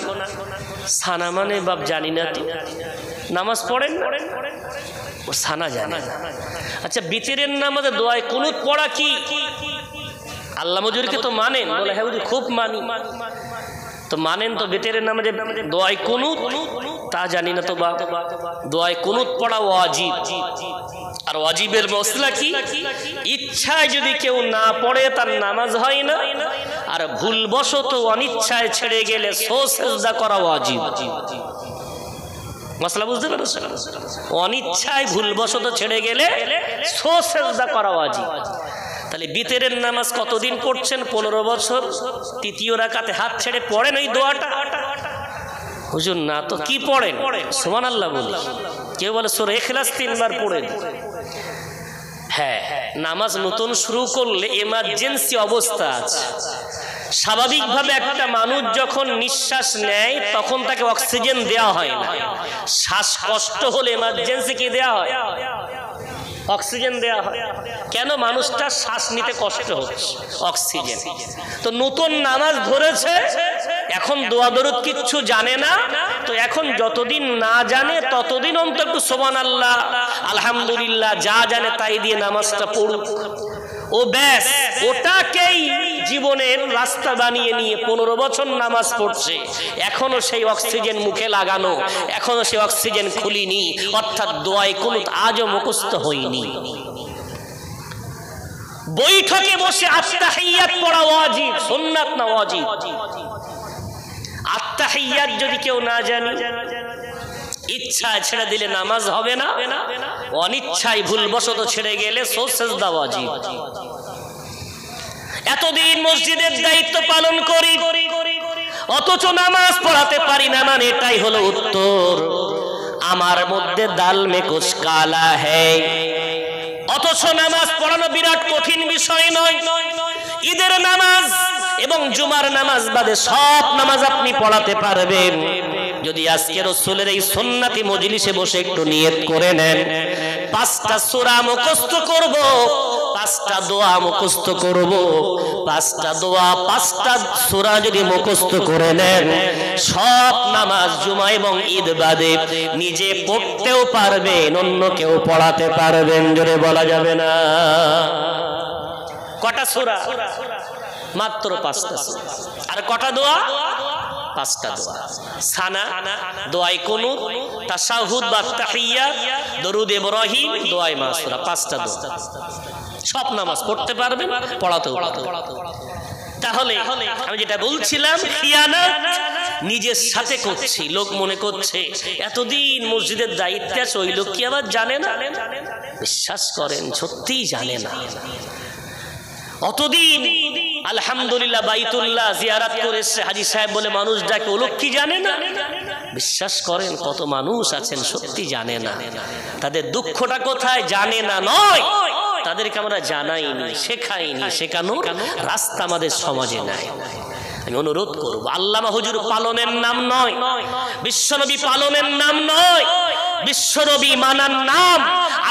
সানা মানে বাপ জানি না, তো নামাজ পড়েন ও সানা জানে। আচ্ছা, বিতরের নামাজে দোয়ায় কুনুত পড়া কি? আল্লাহ মজুরকে তো মানেন? বলে হ্যাঁ হুজুর খুব মানি। তো মানেন তো বিতরের নামাজে দোয়ায় কুনুত? তা জানি না তো বাপ। দোয়ায় কুনুত পড়া ওয়াজিব। আর ওয়াজিবের মসলা কি? ইচ্ছায় যদি কেউ না পড়ে তার নামাজ হয় না, আর ভুলবশত অনিচ্ছায় ছেড়ে গেলে সুজদা করা ওয়াজিব। মসলা বুঝতে পারছেন? অনিচ্ছায় ভুলবশত ছেড়ে গেলে সুজদা করা ওয়াজিব। তাহলে বিতরের নামাজ কতদিন পড়ছেন? 15 বছর। তৃতীয় রাকাতে হাত ছেড়ে পড়েন ওই দোয়াটা? হুজুর না তো কি পড়েন? সুবহানাল্লাহ বলি। কেউ বলে সূরা ইখলাস 3 বার পড়েন। হ্যাঁ, নামাজ নতুন শুরু করলে এমার্জেন্সি অবস্থা আছে। স্বাভাবিকভাবে একটা মানুষ যখন নিঃশ্বাস নেয় তখন তাকে অক্সিজেন দেওয়া হয় না। শ্বাসকষ্ট হলে এমার্জেন্সি কি দেওয়া হয়? অক্সিজেন দেওয়া হয়। কেন? মানুষটা শ্বাস নিতে কষ্ট হচ্ছে, অক্সিজেন। তো নতুন নামাজ ধরেছে, এখন দোয়া দরুদ কিচ্ছু জানে না, তো এখন যতদিন না জানে ততদিন অন্তত একটু সুবহানাল্লাহ আলহামদুলিল্লাহ যা জানে তাই দিয়ে নামাজটা পড়ুক। ও ব্যাস, ওটাকেই জীবনের রাস্তা বানিয়ে নিয়ে 15 বছর নামাজ পড়ছে, এখনো সেই অক্সিজেন মুখে লাগানো, এখনো সেই অক্সিজেন খুলিনি, অর্থাৎ দোয়ায়ে কুনুত আজও মুখস্থ হয়নি। বৈঠকে বসে আত্তাহিয়াত পড়া ওয়াজিব, সুন্নাত না ওয়াজিব? আত্তাহিয়াত যদি কেউ না জানে, ইচ্ছায় ছেড়ে দিলে নামাজ হবে না, অনিচ্ছায় ভুলবশত ছেড়ে গেলে সুজদা ওয়াজিব। এতদিন মসজিদের দায়িত্ব পালন করি, অথচ নামাজ পড়াতে পারি না, মানে এটাই হলো উত্তর। আমার মধ্যে দাল মে কুছ কালা হ্যায়। অথচ নামাজ পড়ানো বিরাট কঠিন বিষয় নয়। ঈদের নামাজ এবং জুমার নামাজ বাদে সব নামাজ আপনি পড়াতে পারবেন যদি আজকে রাসূলের এই সুন্নতি মজলিসে বসে একটু নিয়ত করে নেন। 5টা সূরা মুখস্থ করব, 5টা দোয়া মুখস্থ করব, 5টা দোয়া 5টা সূরা যদি মুখস্থ করে নেন, সব নামাজ জুমা এবং ঈদ বাদে নিজে পড়তেও পারবেন, অন্য কেউ পড়াতে পারবেন। জোরে বলা যাবে না? কটা সূরা? মাত্র 5টা সূরা। আর কটা দোয়া? 5টা দোয়া। সানা, দোয়ায়ে কুনুত, তাশাহুদ বা তাহিয়াত, দরুদ ইব্রাহিম, দোয়ায়ে মাসুরা, 5টা দোয়া। সব নামাজ পড়তে পারবেন, পড়াতেও পারবেন। তাহলে আমি যেটা বলছিলাম, খিয়ানত নিজের সাথে করছি, লোক মনে করছে এতদিন মসজিদের দায়িত্বে আছে, ওই লোক কি আবার জানে না? বিশ্বাস করেন, সত্যিই জানে না। অতদিন আলহামদুলিল্লাহ বাইতুল্লাহ জিয়ারত করেছে হাজী সাহেব বলে মানুষ ডাকে, ও লোক কি জানে না? বিশ্বাস করেন কত মানুষ আছেন সত্যি জানে না। তাদের দুঃখটা কোথায়? জানে না নয়, তাদেরকে আমরা জানাইনি, শেখাইনি, শেখানোর রাস্তা আমাদের সমাজে নাই। আমি অনুরোধ করব, আল্লামা হুজুর পালনের নাম নয়, বিশ্বনবী পালনের নাম নয়, বিশ্বনবী মানার নাম,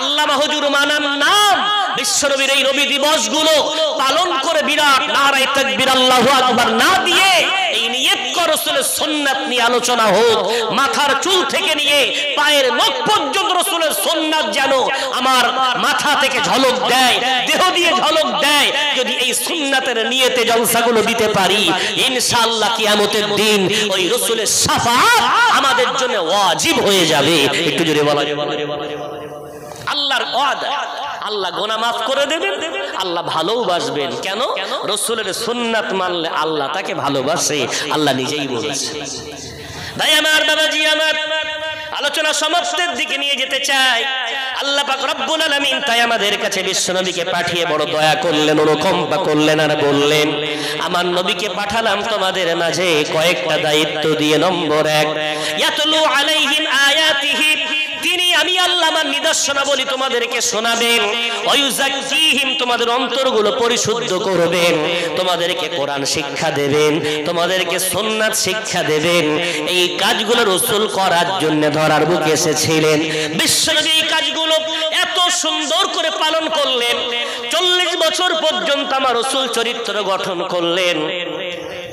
আল্লামা হুজুর মানার নাম। বিশ্বনবীর এই নবী দিবস গুলো পালন করে বিরাট নারায়ে তাকবীর আল্লাহু আকবার না দিয়ে এই নিয়ত কর রাসূলের সুন্নাত নিয়ে আলোচনা হোক। মাথার চুল থেকে নিয়ে পায়ের নখ পর্যন্ত রাসূলের সুন্নাত যেন আমার মাথা থেকে ঝলক দেয়, দেহ দিয়ে ঝলক দেয়। যদি এই সুন্নাতের নিয়তে জলসাগুলো দিতে পারি, ইনশাআল্লাহ কিয়ামতের দিন ওই রাসূলের শাফাআত আমাদের জন্য ওয়াজিব হয়ে যাবে। একটু জোরে বলা যাবে? আল্লাহর ওয়াদা, আল্লাহ গুনাহ মাফ করে দেবেন, আল্লাহ ভালোবাসবেন। কেন? রাসূলের সুন্নাত মানলে আল্লাহ তাকে ভালোবাসে, আল্লাহ নিজেই বলেছে। ভাই আমার, বাবাজি আমার, আলোচনা সমাপ্তির দিকে নিয়ে যেতে চাই। আল্লাহ পাক রব্বুল আলামিন তাই আমাদের কাছে বিশ্বনবীকে পাঠিয়ে বড় দয়া করলেন, অনুকম্পা করলেন, আর বললেন আমার নবীকে পাঠালাম তোমাদের মাঝে কয়েকটা দায়িত্ব দিয়ে। নম্বর 1, ইয়াতলু আলাইহিম আয়াতিহি, তিনি আমি আল্লাহ আমার নিদর্শনাবলী তোমাদেরকে শোনাবেন। ওয়ায়ুযাক্কিহিম, তোমাদের অন্তরগুলো পরিশুদ্ধ করবেন, তোমাদেরকে কোরআন শিক্ষা দেবেন, তোমাদেরকে সুন্নাত শিক্ষা দেবেন। এই কাজগুলো রাসূল করার জন্য ধরার বুকে এসেছিলেন। বিশ্বনবী এই কাজগুলো এত সুন্দর করে পালন করলেন। 40 বছর পর্যন্ত আমার রাসূল চরিত্র গঠন করলেন।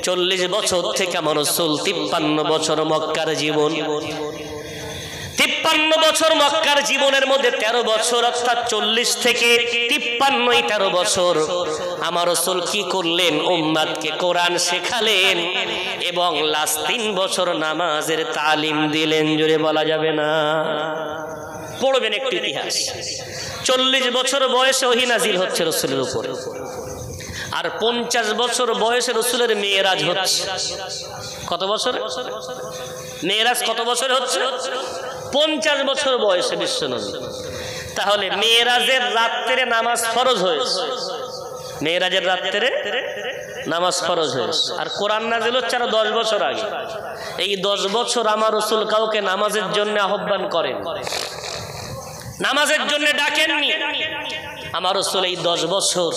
40 বছর থেকে আমার রাসূল 53 বছর মক্কার জীবন, 53 বছর মক্কার জীবনের মধ্যে 13 বছর অর্থাৎ 40 থেকে 53 13 বছর আমার রাসূল কি করলেন? উম্মতকে কোরআন শেখালেন এবং লাস্ট 3 বছর নামাজের তালিম দিলেন। জোরে বলা যাবে না? পড়বেন একটু ইতিহাস। 40 বছর বয়সে ওহী নাজিল হচ্ছে রাসূলের উপর, আর 50 বছর বয়সে রাসূলের মেরাজ হচ্ছে। কত বছর মেরাজ? কত বছর হচ্ছে? 50 বছর বয়সে বিশ্বনবী। তাহলে মেরাজের রাত্রে নামাজ ফরজ হয়েছে, মেরাজের রাত্রে নামাজ ফরজ হয়েছে, আর কোরআন নাযিল হচ্ছে আরো 10 বছর আগে। এই 10 বছর আমার রাসূল কাউকে নামাজের জন্য আহ্বান করেন, নামাজের জন্য ডাকেননি। আমার রাসূল এই 10 বছর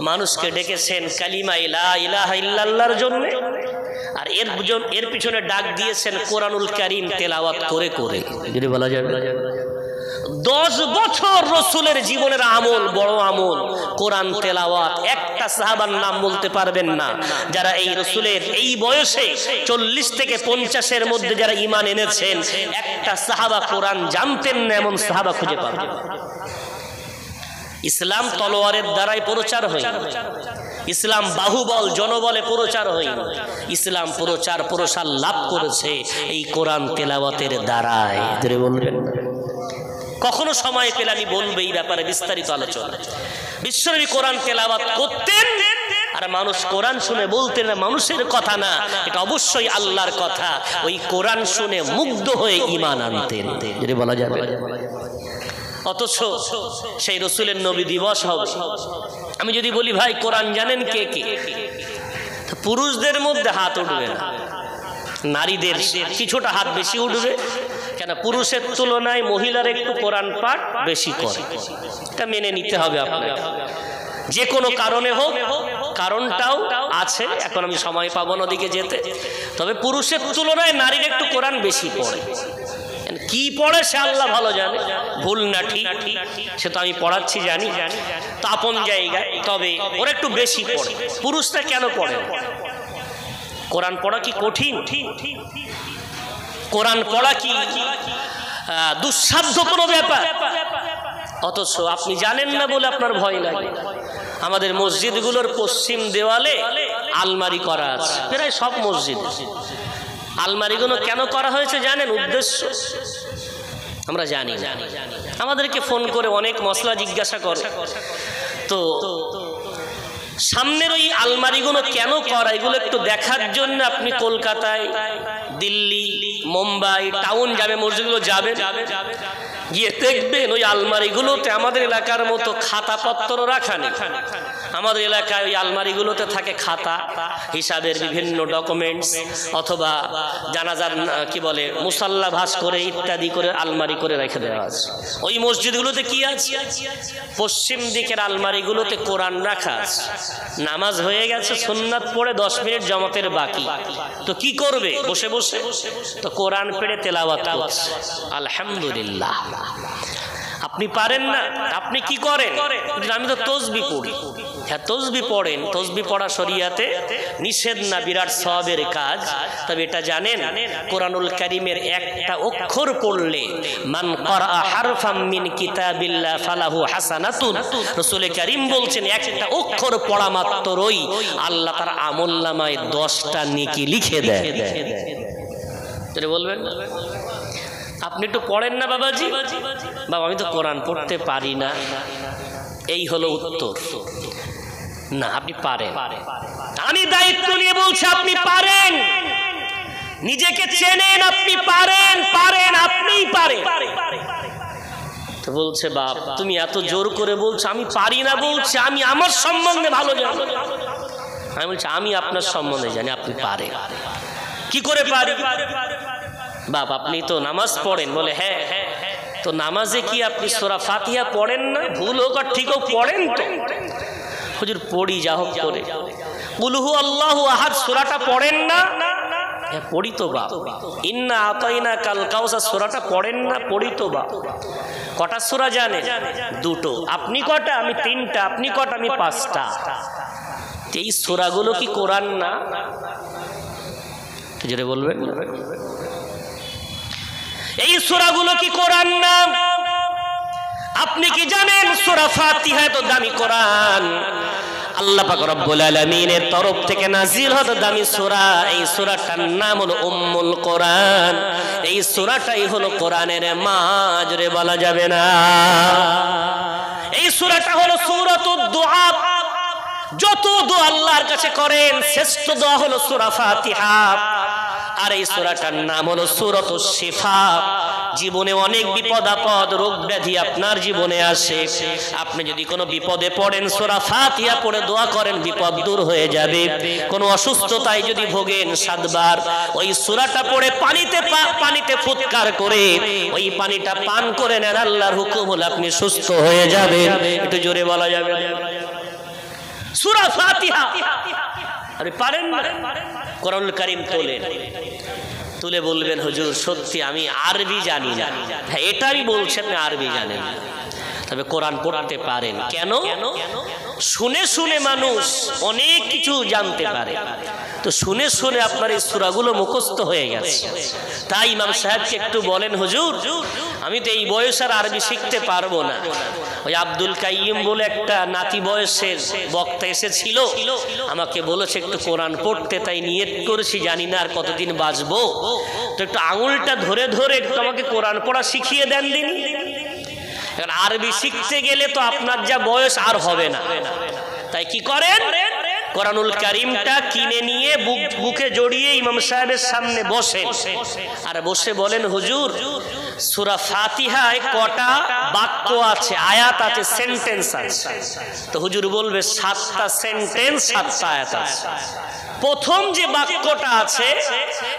মানুষকে ডেকেছেন কালিমা লা ইলাহা ইল্লাল্লাহর জন্য, আর এর পিছনে ডাক দিয়েছেন কোরআনুল কারীম তেলাওয়াত করে করে। যদি বলা যায় 10 বছর রাসূলের জীবনের আমল, বড় আমল কোরআন তেলাওয়াত। একটা সাহাবার নাম বলতে পারবেন না যারা এই রাসূলের এই বয়সে 40 থেকে 50 এর মধ্যে যারা ঈমান এনেছেন, একটা সাহাবা কোরআন জানতেন না এমন সাহাবা খুঁজে পাবেন। ইসলাম তলোয়ারের দ্বারাই প্রচার হয়, ইসলাম বাহুবল জনবলে প্রচার হয়। ইসলাম প্রসার লাভ করেছে এই কোরআন তেলাওয়াতের দ্বারাই। বলবেন কখনো সময় পেলে আমি বলবো এই ব্যাপারে বিস্তারিত আলোচনা। বিশ্বনবী কোরআন তেলাওয়াত করতেন, আর মানুষ কোরআন শুনে বলতেন না মানুষের কথা না, এটা অবশ্যই আল্লাহর কথা। ওই কোরআন শুনে মুগ্ধ হয়ে ঈমান আনতেন, যদি বলা যাবে। অথচ সেই রাসূলের নবী দিবস হবে, আমি যদি বলি ভাই কোরআন জানেন কে কে, পুরুষদের মধ্যে হাত উঠবে না, নারীদের কিছুটা হাত বেশি উঠবে। কেন? পুরুষের তুলনায় মহিলার একটু কোরআন পাঠ বেশি করে, এটা মেনে নিতে হবে আপনাকে। যে কোনো কারণে হোক, কারণটাও আছে, এখন আমি সময় পাবো না ওদিকে যেতে। তবে পুরুষের তুলনায় নারীর একটু কোরআন বেশি পড়ে। কি পড়ে সে আল্লাহ ভালো জানে, ভুল না ঠিক সে তো আমি পড়াচ্ছি জানি, তো আপন জায়গায়। তবে ওরা একটু বেশি পড়ে। পুরুষটা কেন পড়ে? কোরআন পড়া কি কঠিন? কোরআন পড়া কি দুঃসাধ্য কোনো ব্যাপার? অথচ আপনি জানেন না বলে আপনার ভয় লাগে। আমাদের মসজিদগুলোর পশ্চিম দেওয়ালে আলমারি করা আছে, প্রায় সব মসজিদ। আলমারিগুলো কেন করা হয়েছে জানেন? উদ্দেশ্য আমরা জানি না। আমাদেরকে ফোন করে অনেক মশলা জিজ্ঞাসা করে, তো সামনের ওই আলমারিগুলো কেন করা এগুলো একটু দেখার জন্য আপনি কলকাতায়, দিল্লি, মুম্বাই টাউন যাবে, মসজিদগুলো যাবে, গিয়ে দেখবেন ওই আলমারিগুলোতে আমাদের এলাকার মতো খাতাপত্র রাখা নেই। আমাদের এলাকায় ওই আলমারিগুলোতে থাকে খাতা, হিসাবের বিভিন্ন ডকুমেন্টস, অথবা জানাজার কি বলে মুসাল্লা ভাস করে ইত্যাদি করে আলমারি করে রেখে দেওয়া আছে। ওই মসজিদগুলোতে কি আছে? পশ্চিম দিকের আলমারিগুলোতে কোরআন রাখা আছে। নামাজ হয়ে গেছে, সুন্নাত পড়ে 10 মিনিট জামাতের বাকি, তো কি করবে? বসে বসে তো কোরআন পড়ে তেলাওয়াত করছে। আলহামদুলিল্লাহ। আপনি পারেন না, আপনি কি করেন? আমি তো তসবিহ পড়ি। হ্যাঁ, তসবিহ পড়েন, তসবিহ পড়া শরীয়তে নিষেধ না, বিরাট সওয়াবের কাজ। তবে এটা জানেন কোরআনুল কারীমের একটা অক্ষর পড়লে মান ক্বারা হারফাম মিন কিতাবিল্লাহ ফালাহু হাসানাতুন, রাসূল কারীম বলছেন একটা অক্ষর পড়া মাত্রই আল্লাহ তার আমলনামায় 10টা নেকি লিখে দেয়। এটা বলবেন আপনি একটু পড়েন না বাবাজি? বাবা আমি তো কোরআন পড়তে পারি না, এই হলো উত্তর। না, আপনি পারেন। আমি দায়িত্ব নিয়ে বলছি আপনি পারেন। নিজেকে চেনেন, আপনি পারেন, পারেন, আপনিই পারেন। তো বলছে বাপ তুমি এত জোর করে বলছো, আমি পারি না বলছি, আমি আমার সম্বন্ধে ভালো জানি। আমি বলছি আমি আপনার সম্বন্ধে জানি, আপনি পারেন। কি করে পারি? বাপ আপনি তো নামাজ পড়েন। বলে হ্যাঁ। তো নামাজে কি আপনি সূরা ফাতিহা পড়েন না? ভুল হোক আর ঠিক হোক পড়েন তো? হুজুর পড়ি, যা হোক করে। কুল হু আল্লাহু আহাদ সূরাটা পড়েন না? হ্যাঁ পড়ি তো বাপ। ইন্না আতাইনা কাল কাউসার সূরাটা পড়েন না? পড়ি তো বাপ। কটা সূরা জানেন? 2টো। আপনি কটা? আমি 3টা। আপনি কটা? আমি 5টা। এই সূরাগুলো কি কোরআন না? জোরে বলবেন। এই সূরাগুলো কি কোরআন না? আপনি কি জানেন সূরা ফাতিহা তো দামি কোরআন, আল্লাহ পাক রব্বুল আলামিনের তরফ থেকে নাজিল হতো দামি সূরা। এই সূরাটার নাম হলো উম্মুল কোরআন। এই সূরাটাই হলো কোরআনের মা, জোরে বলা যাবে না। এই সূরাটা হলো সূরাতুদ দুআ। যত দোয়া আল্লাহর কাছে করেন শ্রেষ্ঠ দোয়া হলো সূরা ফাতিহা। আর এই সূরাটার নাম হলো সূরাতুশ শিফা। জীবনে অনেক বিপদ আপদ রোগ ব্যাধি আপনার জীবনে আসে, আপনি যদি কোনো বিপদে পড়েন সূরা ফাতিহা পড়ে দোয়া করেন বিপদ দূর হয়ে যাবে। কোনো অসুস্থতায় যদি ভোগেন 7 বার ওই সূরাটা পড়ে পানিতে ফুৎকার করে ওই পানিটা পান করে নেন, আল্লাহর হুকুম হলে আপনি সুস্থ হয়ে যাবেন। একটু জোরে বলা যাবে সূরা ফাতিহা। আরে পারেন না? কোরআনুল কারীম তুলে বলবেন হুজুর সত্যি আমি আরবি জানি না। হ্যাঁ এটাই বলছেন না আরবি জানেন, তবে কোরআন পড়তে পারেন। কেন? শুনে শুনে মানুষ অনেক কিছু জানতে পারে, তো শুনে শুনে আপনার এই সূরাগুলো মুখস্থ হয়ে গেছে। তাই ইমাম সাহেবকে একটু বলেন হুজুর আমি তো এই বয়সে আর আরবি শিখতে পারবো না। ওই আব্দুল কাইয়িম বলে একটা নাতি বয়সের বক্তা এসেছিল, আমাকে বলেছে একটু কোরআন পড়তে, তাই নিয়ত করেছি, জানি না আর কতদিন বাঁচবো, তো একটু আঙুলটা ধরে ধরে একটু আমাকে কোরআন পড়া শিখিয়ে দেন দিন। কারণ আরবি শিখতে গেলে তো আপনার যা বয়স আর হবে না, তাই কি করেন কোরআনুল কারীমটা কিনে নিয়ে বুকে জড়িয়ে ইমাম সাহেবের সামনে বসেন, আর বসে বলেন হুজুর সূরা ফাতিহায় কটা বাক্য আছে, আয়াত আছে, সেন্টেন্স আছে? তো হুজুর বলবে 7টা সেন্টেন্স 7টা আয়াত আছে। প্রথম যে বাক্যটা আছে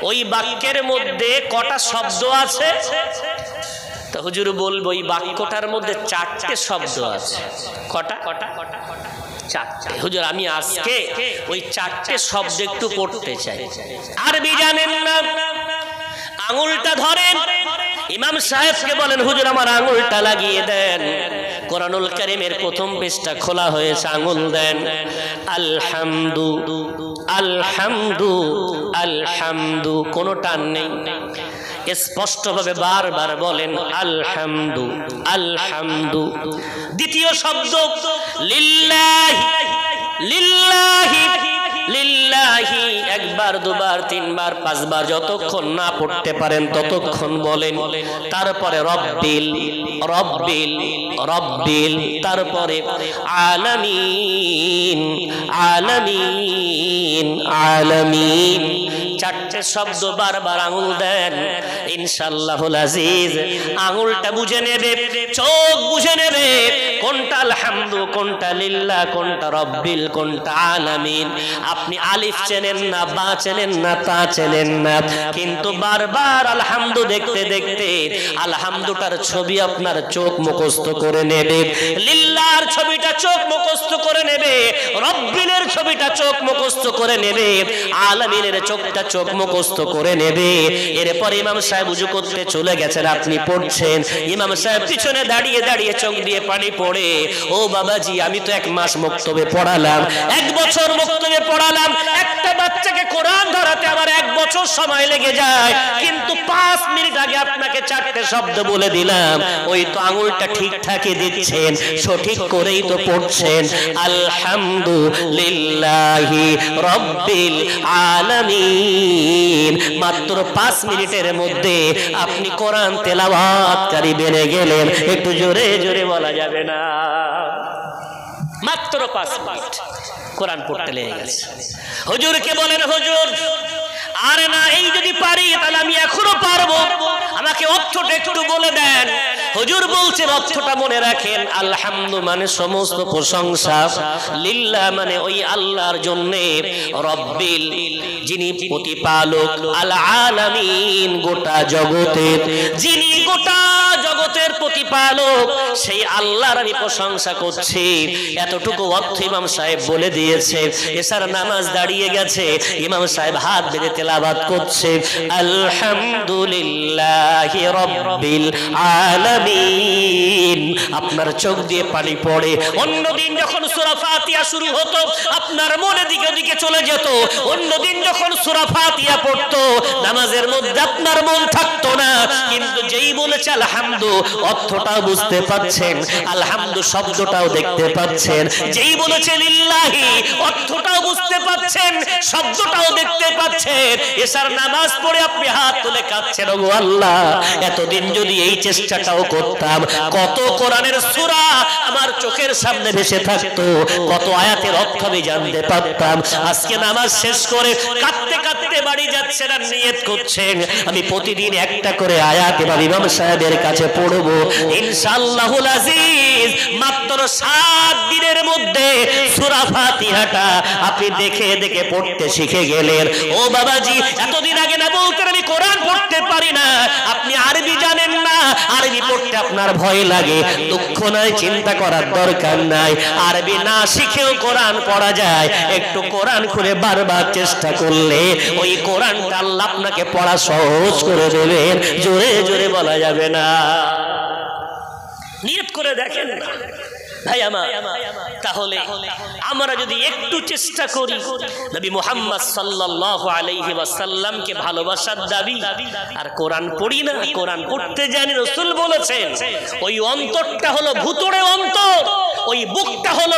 ওই বাক্যের মধ্যে কটা শব্দ আছে? তো হুজুর বলবো ওই বাক্যটার মধ্যে 4টে শব্দ আছে। কটা? 4টে। হুজুর আমি আজকে ওই 4টে শব্দ একটু পড়তে চাই। আরবি জানেন না, আঙুলটা ধরেন, ইমাম সাহেবকে বলেন হুজুর আমার আঙুলটা লাগিয়ে দেন। কোরআনুল কারীমের প্রথম পৃষ্ঠা খোলা হয়েছে, আঙুল দেন। আলহামদু আলহামদু আলহামদু, কোনো টান নেই, স্পষ্টভাবে বারবার বলেন আলহামদু আলহামদু। দ্বিতীয় শব্দ লিল্লাহি লিল্লাহি লিল্লাহি, 1 বার 2 বার 3 বার 5 বার যতক্ষণ না পড়তে পারেন ততক্ষণ বলেন। তারপরে রব্বিল রব্বিল রব্বিল, তারপরে আলামিন আলামিন আলামিন। 4টে শব্দ বারবার আঙুল দেন। ইনশাআল্লাহুল আজিজ আঙুলটা বুঝে নেবে, চোখ বুঝে নেবে কোনটা আলহামদু, কোনটা লিল্লাহ, কোনটা রব্বিল, কোনটা আলামিন। আপনি আলিফ চেনেন না, বা চেনেন না, তা চেনেন না, কিন্তু বারবার আলহামদু দেখতে দেখতে আলহামদুটার ছবি আপনার চোখ মুখস্থ করে নেবে, লিল্লাহর ছবিটা চোখ মুখস্থ করে নেবে, রব্বিলের ছবিটা চোখ মুখস্থ করে নেবে, আলামিনের চোখটা চোখ মুখস্থ করে নেবে। এরপর ইমাম সাহেব ওযু করতে চলে গেছেন, আপনি পড়ছেন, ইমাম সাহেব পিছনে দাঁড়িয়ে দাঁড়িয়ে চোখ দিয়ে পানি পড়ে, ও বাবাজি আমি তো 1 মাস মক্তবে পড়ালাম, 1 বছর মক্তবে পড়ালাম, একটা বাচ্চাকে কোরআন ধরাতে আমার 1 বছর সময় লেগে যায়, কিন্তু 5 মিনিট আগে আপনাকে 4টে শব্দ বলে দিলাম। ওই তো আঙুলটা ঠিকঠাকই দিচ্ছেন, সঠিক করেই তো পড়ছেন। আলহামদুলিল্লাহি রব্বিল আলামিন। মাত্র 5 মিনিটের মধ্যে আপনি কোরআন তেলাওয়াতকারী বেড়ে গেলেন। একটু জোরে জোরে বলা যাবে না? মাত্র 5 মিনিট কোরআন পড়তে লেগে গেছে। হুজুরকে বলেন হুজুর আরে না, এই যদি পারি তাহলে আমি এখনো পারবো, আমাকে অর্থটা একটু বলে দেন। হুজুর বলছেন অর্থটা মনে রাখেন, আলহামদু মানে সমস্ত প্রশংসা, লিল্লাহ মানে ওই আল্লাহর জন্য, রব্বিল যিনি প্রতিপালক, আল আলামিন গোটা জগতের, যিনি গোটা জগতের প্রতিপালক, সেই আল্লাহর আমি প্রশংসা করছি। এতটুকু অর্থ ইমাম সাহেব বলে দিয়েছে। এশার নামাজ দাঁড়িয়ে গেছে, ইমাম সাহেব হাত বেঁধে তেলাওয়াত করছে, আলহামদুলিল্লাহি রাব্বিল আলামিন। আপনার চোখ দিয়ে পানি পড়ে। অন্যদিন যখন সূরা ফাতিহা শুরু হতো আপনার মনে দিকে দিকে চলে যেত, অন্যদিন যখন সূরা ফাতিহা পড়তো নামাজের মধ্যে আপনার মন থাকতো না, কিন্তু যেই বলেছে আলহামদু অর্থটাও বুঝতে পাচ্ছেন, আলহামদু শব্দটাও দেখতে পাচ্ছেন, যেই বলেছে লিল্লাহি অর্থটাও বুঝতে পাচ্ছেন, শব্দটাও দেখতে পাচ্ছেন। এশার নামাজ পড়ে আপনি হাত তুলে কাঁদছেন, ওগো আল্লাহ এতদিন যদি এই চেষ্টাটাও করতাম, কত কোরআনের সূরা আমার চোখের সামনে ভেসে থাকতো, কত আয়াতের অর্থ আমি জানতে পারতাম। আজকে নামাজ শেষ করে কাঁদতে কাঁদতে বাড়ি যাচ্ছেন আর নিয়ত করছেন আমি প্রতিদিন একটা করে আয়াত এবার ইমাম সাহেবের কাছে পড়বো ইনশাআল্লাহুল আজিজ। মাত্র 7 দিনের মধ্যে সূরা ফাতিহাটা আপনি দেখে দেখে পড়তে শিখে গেলেন। ও বাবাজি, এতদিন আগে না বলতেন আমি কোরআন পড়তে পারি না, আপনি আরবি জানেন না, আরবি পড়তে আপনার ভয় লাগে, দুঃখ নাই, চিন্তা করার দরকার নাই, আরবি না শিখেও কোরআন পড়া যায়। একটু কোরআন খুলে বারবার চেষ্টা করলে ওই কোরআনটা আল্লাহ আপনাকে পড়া সহজ করে দেবেন, জোরে জোরে বলা যাবে না। নিয়ত করে দেখেন ভাই আমার। তাহলে আমরা যদি একটু চেষ্টা করি নবী মুহাম্মদ সাল্লাল্লাহু আলাইহি ওয়াসাল্লামকে ভালোবাসার দাবি, আর কোরআন পড়ি না, কোরআন পড়তে জানি, রাসূল বলেছেন ওই অন্তরটা হলো ভূতরে অন্তর, ওই বুকটা হলো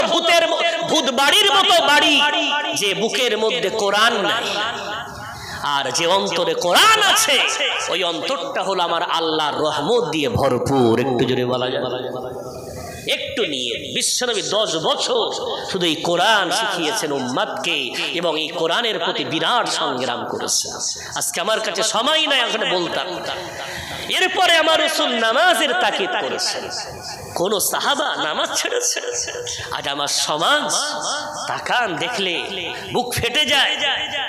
ভূত বাড়ির মতো বাড়ি, যে বুকের মধ্যে কোরআন নাই। আর যে অন্তরে কোরআন আছে ওই অন্তরটা হলো আমার আল্লাহর রহমত দিয়ে ভরপুর। একটু জোরে বলা যায়, একটু নিয়ে বিশ্বনবী 10 বছর শুধু এই কোরআন শিখিয়েছেন উম্মতকে এবং এই কোরআনের প্রতি বিরাট সংগ্রাম করেছে। আজকে আমার কাছে সময় নাই ওখানে বলতাম। এরপরে আমার রাসূল নামাজের তাকিদ করেছেন, কোন সাহাবা নামাজ ছেড়েছে? আজ আমার সমাজ তাকান, দেখলে বুক ফেটে যায়।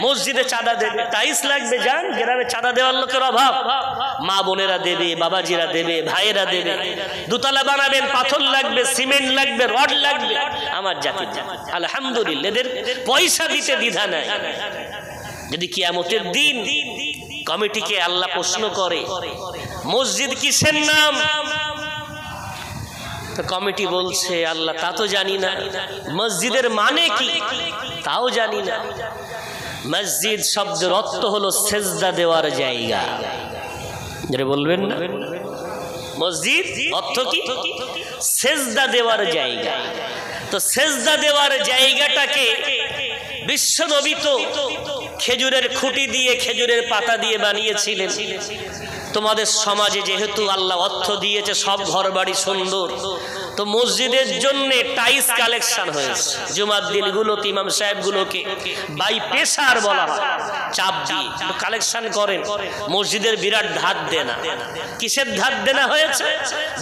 মসজিদে চাঁদা দেবে, টাইলস লাগবে, যান গ্রামে চাঁদা দেওয়ার লোকের অভাব, মা বোনেরা দেবে, বাবাজিরা দেবে, ভাইয়েরা দেবে, দোতলা বানাবেন, পাথর লাগবে, সিমেন্ট লাগবে, রড লাগবে। আমার জাতির আলহামদুলিল্লাহ এদের পয়সা দিতে দ্বিধা নাই। যদি কিয়ামতের দিন কমিটিকে আল্লাহ প্রশ্ন করে মসজিদ কিসের নাম, তো কমিটি বলছে আল্লাহ তা তো জানি না, মসজিদের মানে কি তাও জানি না। মসজিদ শব্দের অর্থ হলো সেজদা দেওয়ার জায়গা। যারা বলবেন না মসজিদ অর্থ কি? সেজদা দেওয়ার জায়গা। তো সেজদা দেওয়ার জায়গাটাকে বিশ্বনবী তো খেজুরের খুঁটি দিয়ে, খেজুরের পাতা দিয়ে বানিয়েছিলেন। তোমাদের সমাজে যেহেতু আল্লাহ অর্থ দিয়েছে, সব ঘর বাড়ি সুন্দর, তো মসজিদের জন্য টাইলস কালেকশন হয়েছে। জুমার দিনগুলোতে ইমাম সাহেবগুলোকে বাই পেশার বলা হয়, চাপ দিয়ে কালেকশন করেন। মসজিদের বিরাট ধার দেনা। কিসের ধার দেনা হয়েছে?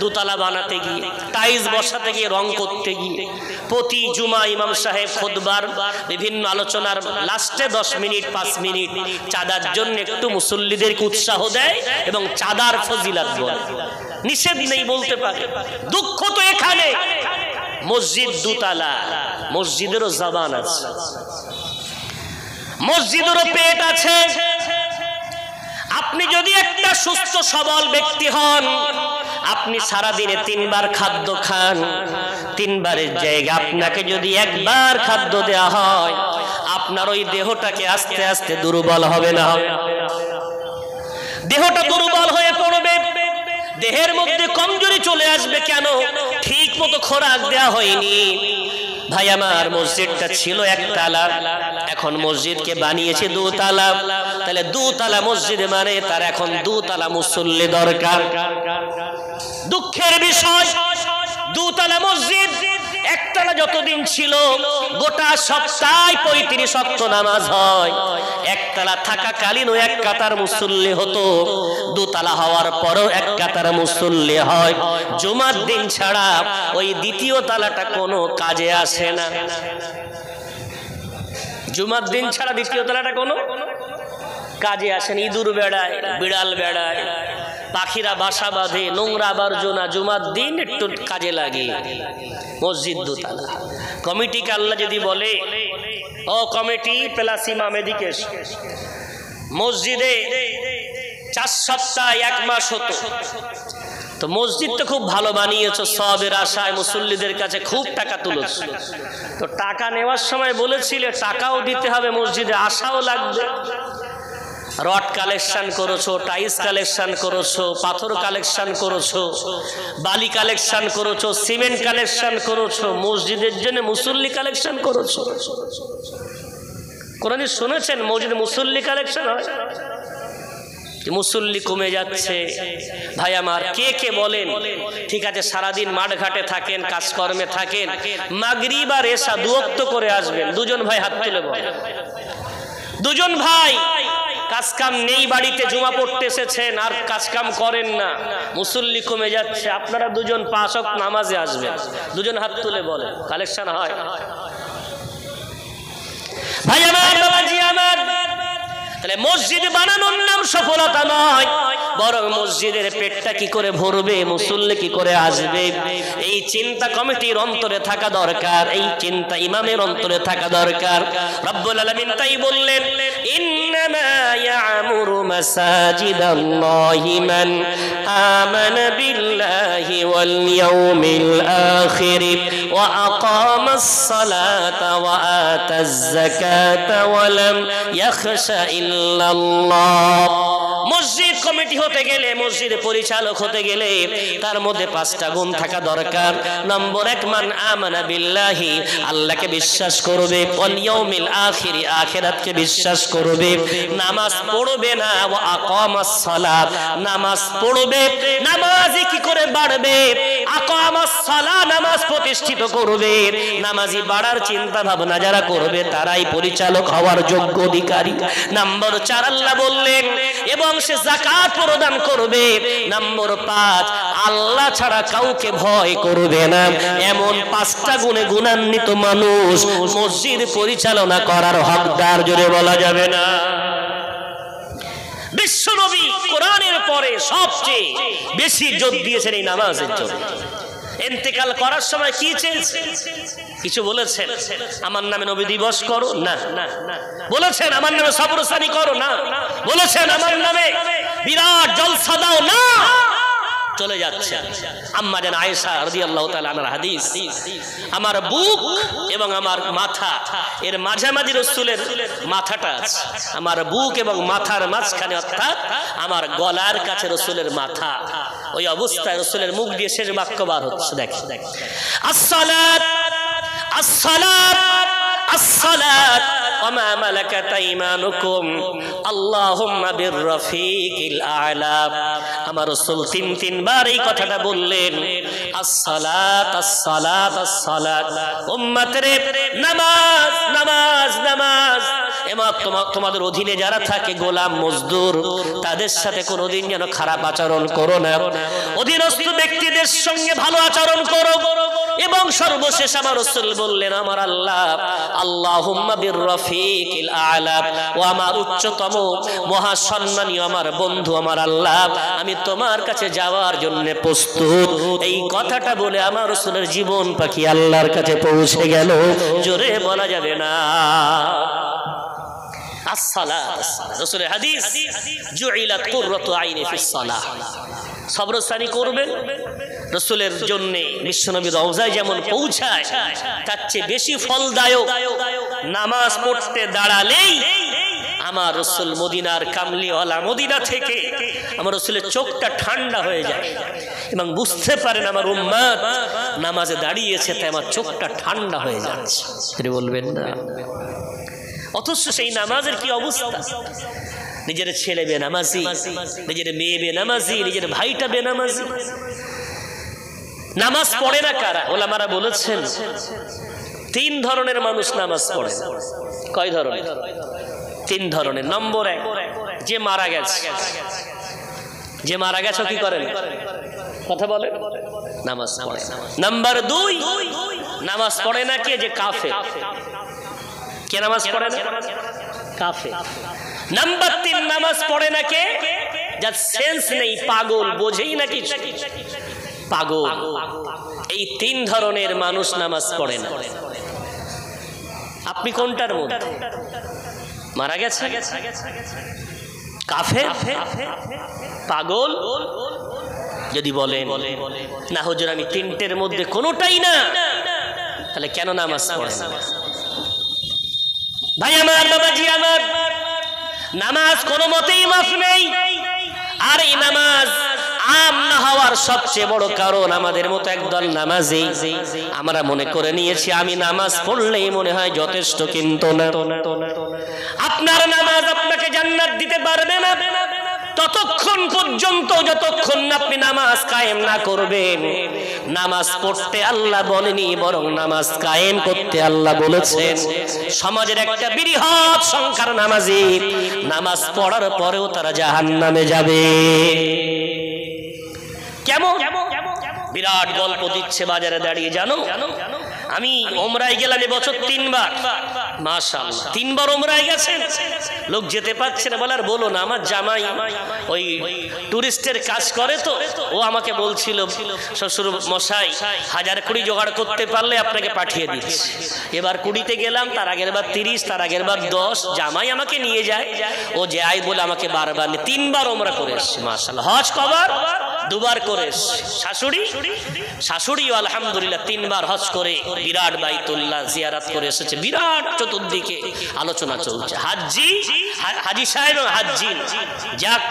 দোতলা বানাতে গিয়ে, টাইলস বসাতে গিয়ে, রং করতে গিয়ে। প্রতি জুমা ইমাম সাহেব খুতবার বিভিন্ন আলোচনার লাস্টে 10 মিনিট 5 মিনিট চাঁদার জন্য একটু মুসল্লিদেরকে উৎসাহ দেয় এবং চাঁদার ফজিলত বলে। নিষেধ নেই বলতে পারে। দুঃখ তো এখানে মসজিদ দুতলা, মসজিদেরও জবান আছে, মসজিদেরও পেট আছে। আপনি যদি একটা সুস্থ সবল ব্যক্তি হন, আপনি সারা দিনে 3 বার খাদ্য খান, 3 বারের জায়গা আপনাকে যদি 1 বার খাদ্য দেওয়া হয়, আপনার ওই দেহটাকে আস্তে আস্তে দুর্বল হবে না? দেহটা দুর্বল হয়ে পড়বে, দেহের মধ্যে কমজোরি চলে আসবে। কেন? ঠিক মতো খোরাক দেওয়া হয়নি। ভাই আমার, মসজিদটা ছিল 1 তালা, এখন মসজিদকে বানিয়েছে 2 তালা। তাহলে 2 তালা মসজিদে মানে তার এখন 2 তালা মুসল্লি দরকার। দুঃখের বিষয়, 2 তালা মসজিদ, 1 তালা যতদিন ছিল গোটা সপ্তাহে 35 ওয়াক্ত নামাজ হয়। 1 তালা থাকাকালীন 1 কাতার মুসল্লি হতো, 2 তালা হওয়ার পরও 1 কাতার মুসল্লি হয়। জুমার দিন ছাড়া ওই দ্বিতীয় তালাটা কোনো কাজে আসে না। জুমার দিন ছাড়া দ্বিতীয় তালাটা কোনো কাজে আসে না। ইঁদুর বেড়ায়, বিড়াল বেড়ায়, পাখিরা বাসা বাঁধে, নোংরা আবর্জনা জুমার দিন একটু কাজে লাগে। মসজিদ 2 তালা। কমিটিকে আল্লাহ যদি বলে, ও কমিটি প্লাস ইমাম এদিকে, মসজিদে 4 সপ্তাহ 1 মাস হতো, তো মসজিদ তো খুব ভালো বানিয়েছো, সবের আশায় মুসল্লিদের কাছে খুব টাকা তুলেছ, তো টাকা নেওয়ার সময় বলেছিলে টাকাও দিতে হবে, মসজিদে আশাও লাগবে, রড কালেকশন করেছো, টাইলস কালেকশন করেছো, পাথর কালেকশন করেছো, বালি কালেকশন করেছো, সিমেন্ট কালেকশন করেছো, মসজিদের জন্য মুসল্লি কালেকশন করেছো। কোরআনে শুনেছেন মসজিদে মুসল্লি কালেকশন হয়? মুসল্লি কমে যাচ্ছে। ভাই আমার, কে কে বলেন ঠিক আছে সারাদিন মাঠ ঘাটে থাকেন, কাজকর্মে থাকেন, মাগরিব আর এশা দু ওয়াক্ত করে আসবেন? দুজন ভাই হাত তুলে বলেন। দুজন ভাই কাজ কাম নেই, বাড়িতে জুমা পড়তে এসেছেন আর কাজ কাম করেন না, মুসল্লি কমে যাচ্ছে, আপনারা দুজন 5 ওয়াক্ত নামাজে আসবেন? দুজন হাত তুলে বলেন, কালেকশন হয়? ভাই আমার, বাবাজি আমার, তাহলে মসজিদ বানানোর নাম সফলতা নয়, বরং মসজিদের পেটটা কি করে ভরবে, মুসল্লি কি করে আসবে, এই চিন্তা কমিটির অন্তরে থাকা দরকার, এই চিন্তা ইমামের অন্তরে থাকা দরকার। রব্বুল আলামিন তাই বললেন, ইন্নামা ইয়ামুরু মাসাজিদাল্লাহি মান আমানা বিল্লাহি ওয়াল ইয়াউমিল আখির ওয়া আকামাস সালাতা ওয়া আতাজ যাকাতা ওয়া লাম ইয়াখশা ইল্লাল্লাহ। মসজিদ কমিটি হতে গেলে, মসজিদ পরিচালক হতে গেলে তার মধ্যে 5টা গুণ থাকা দরকার। নম্বর 1, মান আমানা বিল্লাহি, আল্লাহকে বিশ্বাস করবে, ওয়াল ইয়াউমিল আখির, আখিরাতকে বিশ্বাস করবে, নামাজ পড়বে না, ওয়া আকামাস সালাত, নামাজ পড়বে, নামাজি কি করে বাড়বে, আকামাস সালাত, নামাজ প্রতিষ্ঠিত করবে, নামাজি বাড়ার চিন্তা ভাবনা যারা করবে তারাই পরিচালক হওয়ার যোগ্য অধিকারী। নম্বর 4 আল্লাহ বললেন, এবং সে যাকাত প্রদান করবে। নম্বর 5, আল্লাহ ছাড়া কাউকে ভয় করবে না। এমন 5টা গুণে গুণান্বিত মানুষ মসজিদ পরিচালনা করার হকদার, জোরে বলা যাবে না? বিশ্বনবী কোরআনের পরে সবচেয়ে বেশি জোর দিয়েছেন এই নামাজের জন্য। ইন্তেকাল করার সময় কি চেয়েছেন? কিছু বলেছেন আমার নামে নবী দিবস করো না, বলেছেন আমার নামে সবরসানি করো না, বলেছেন আমার নামে বিরাট জলসা দাও না, চলে যাচ্ছে। আম্মা জান আয়েশা রাদিয়াল্লাহু তাআলা আনহার হাদিস, আমার বুক এবং আমার মাথা এর মাঝামাঝি রাসূলের মাথাটা আছে, আমার বুক এবং মাথার মাঝখানে অর্থাৎ আমার গলার কাছে রাসূলের মাথা। ওই অবস্থায় রাসূলের মুখ দিয়ে শেষ বাক্য বার হচ্ছে, দেখেন, আসসালাত আসসালাত আসসালাত ওয়া মা মালাকাত আইমানুকুম আল্লাহুম্মা বিররফিকিল আ'লা। আমার রাসূল 3 বার এই কথাটা বললেন, আসসালাত আসসালাত আসসালাত। উম্মতরে, নামাজ নামাজ নামাজ। এবং তোমাদের অধীনে যারা থাকে গোলাম মজদুর, তাদের সাথে কোনোদিন যেন খারাপ আচরণ করো না, অধীনস্থ ব্যক্তিদের সঙ্গে ভালো আচরণ করো। এবং সর্বশেষ আমার রাসূল বললেন, আমার আল্লাহ, আল্লাহুম্মা বিররফিকিল আ'লা, ও আমার উচ্চতম মহাসম্মানীয় আমার বন্ধু, আমার আল্লাহ, আমি তোমার কাছে যাওয়ার জন্য প্রস্তুত। এই কথাটা বলে আমার রাসূলের জীবন পাখি আল্লাহর কাছে পৌঁছে গেল, জোরে বলা যাবে না? আসসালাত, রাসূলের হাদিস, জুইলাত কুররাতু আইনি ফিস সালাহ। সবরসানি করবেন রাসূলের জন্য। বিশ্বনবী রওজায় যেমন পৌঁছায়, তার চেয়ে বেশি ফলদায়ক নামাজ পড়তে দাঁড়ালেই আমার রাসূল মদিনার কামলিওয়ালা মদিনা থেকে আমার রাসূলের চোখটা ঠান্ডা হয়ে যায় এবং বুঝতে পারেন আমার উম্মত নামাজে দাঁড়িয়েছে, তাই আমার চোখটা ঠান্ডা হয়ে যাচ্ছে। তিনি বলবেন না? অথচ সেই নামাজের কি অবস্থা! নিজের ছেলে বেনামাজি, নিজের মেয়ে বেনামাজি, নিজের ভাইটা বেনামাজি। নামাজ পড়ে না কারা? ওলামারা বলেছেন 3 ধরনের মানুষ নামাজ পড়ে। কয় ধরনের? 3 ধরনের। নম্বর 1, যে মারা গেছে। যে মারা গেছে কি করেন? কথা বলে, নামাজ পড়ে। নম্বর 2, নামাজ পড়ে না কে? যে কাফের। কে নামাজ পড়ে না? কাফের। নাম্বার 3, নামাজ পড়ে না কে? যার সেন্স নেই, পাগল, বোঝেই না কিছু, পাগল। এই 3 ধরনের মানুষ নামাজ পড়ে না। আপনি কোনটার মধ্যে? মারা গেছে, কাফের, পাগল? যদি বলেন না হুজুর আমি 3টের মধ্যে কোনোটাই না, তাহলে কেন নামাজ পড়ে না? ভাই আমার, বাবাজি আমার, নামাজ কোনো মতেই মাফ নেই। আর এই নামাজ আম না হওয়ার সবচেয়ে বড় কারণ আমাদের মতো একদল নামাজি আমরা মনে করে নিয়েছি আমি নামাজ পড়লেই মনে হয় যথেষ্ট, কিন্তু না। আপনার নামাজ আপনাকে জান্নাত দিতে পারবে না ততক্ষণ পর্যন্ত যতক্ষণ আপনি নামাজ কায়েম না করবেন। নামাজ পড়তে আল্লাহ বলেনি, বরং নামাজ কায়েম করতে আল্লাহ বলেছেন। সমাজের একটা বৃহৎ সংখ্যার নামাজি নামাজ পড়ার পরেও তারা জাহান্নামে যাবে। কেমন বিরাট গল্প দিচ্ছে বাজারে দাঁড়িয়ে, জানো আমি ওমরায় গেলাম এবছর 3 বার, মাশাআল্লাহ 3 বার ওমরায় গেছেন। লোক যেতে পারছে না, বলার বলো না, আমার জামাই ওই টুরিস্টের কাজ করে, তো ও আমাকে বলছিল শ্বশুর মশাই 1000 কোটি জোগাড় করতে পারলে আপনাকে পাঠিয়ে দিচ্ছি। এবার 20তে গেলাম, তার আগের বার 30, তার আগের বার 10। জামাই আমাকে নিয়ে যায়, ও যায় বলে আমাকে বারবার 3 বার ওমরা করে এসেছি, মাশাআল্লাহ। হজ কবার? 2 বার করে এসেছি। শাশুড়িও আলহামদুলিল্লাহ 3 বার হজ করে বিরাট বাইতুল্লাহ জিয়ারত করে এসেছে। বিরাট চতুর্দিকে আলোচনা চলছে, হাজি সাহেব এবং হাজ্জিন। যাক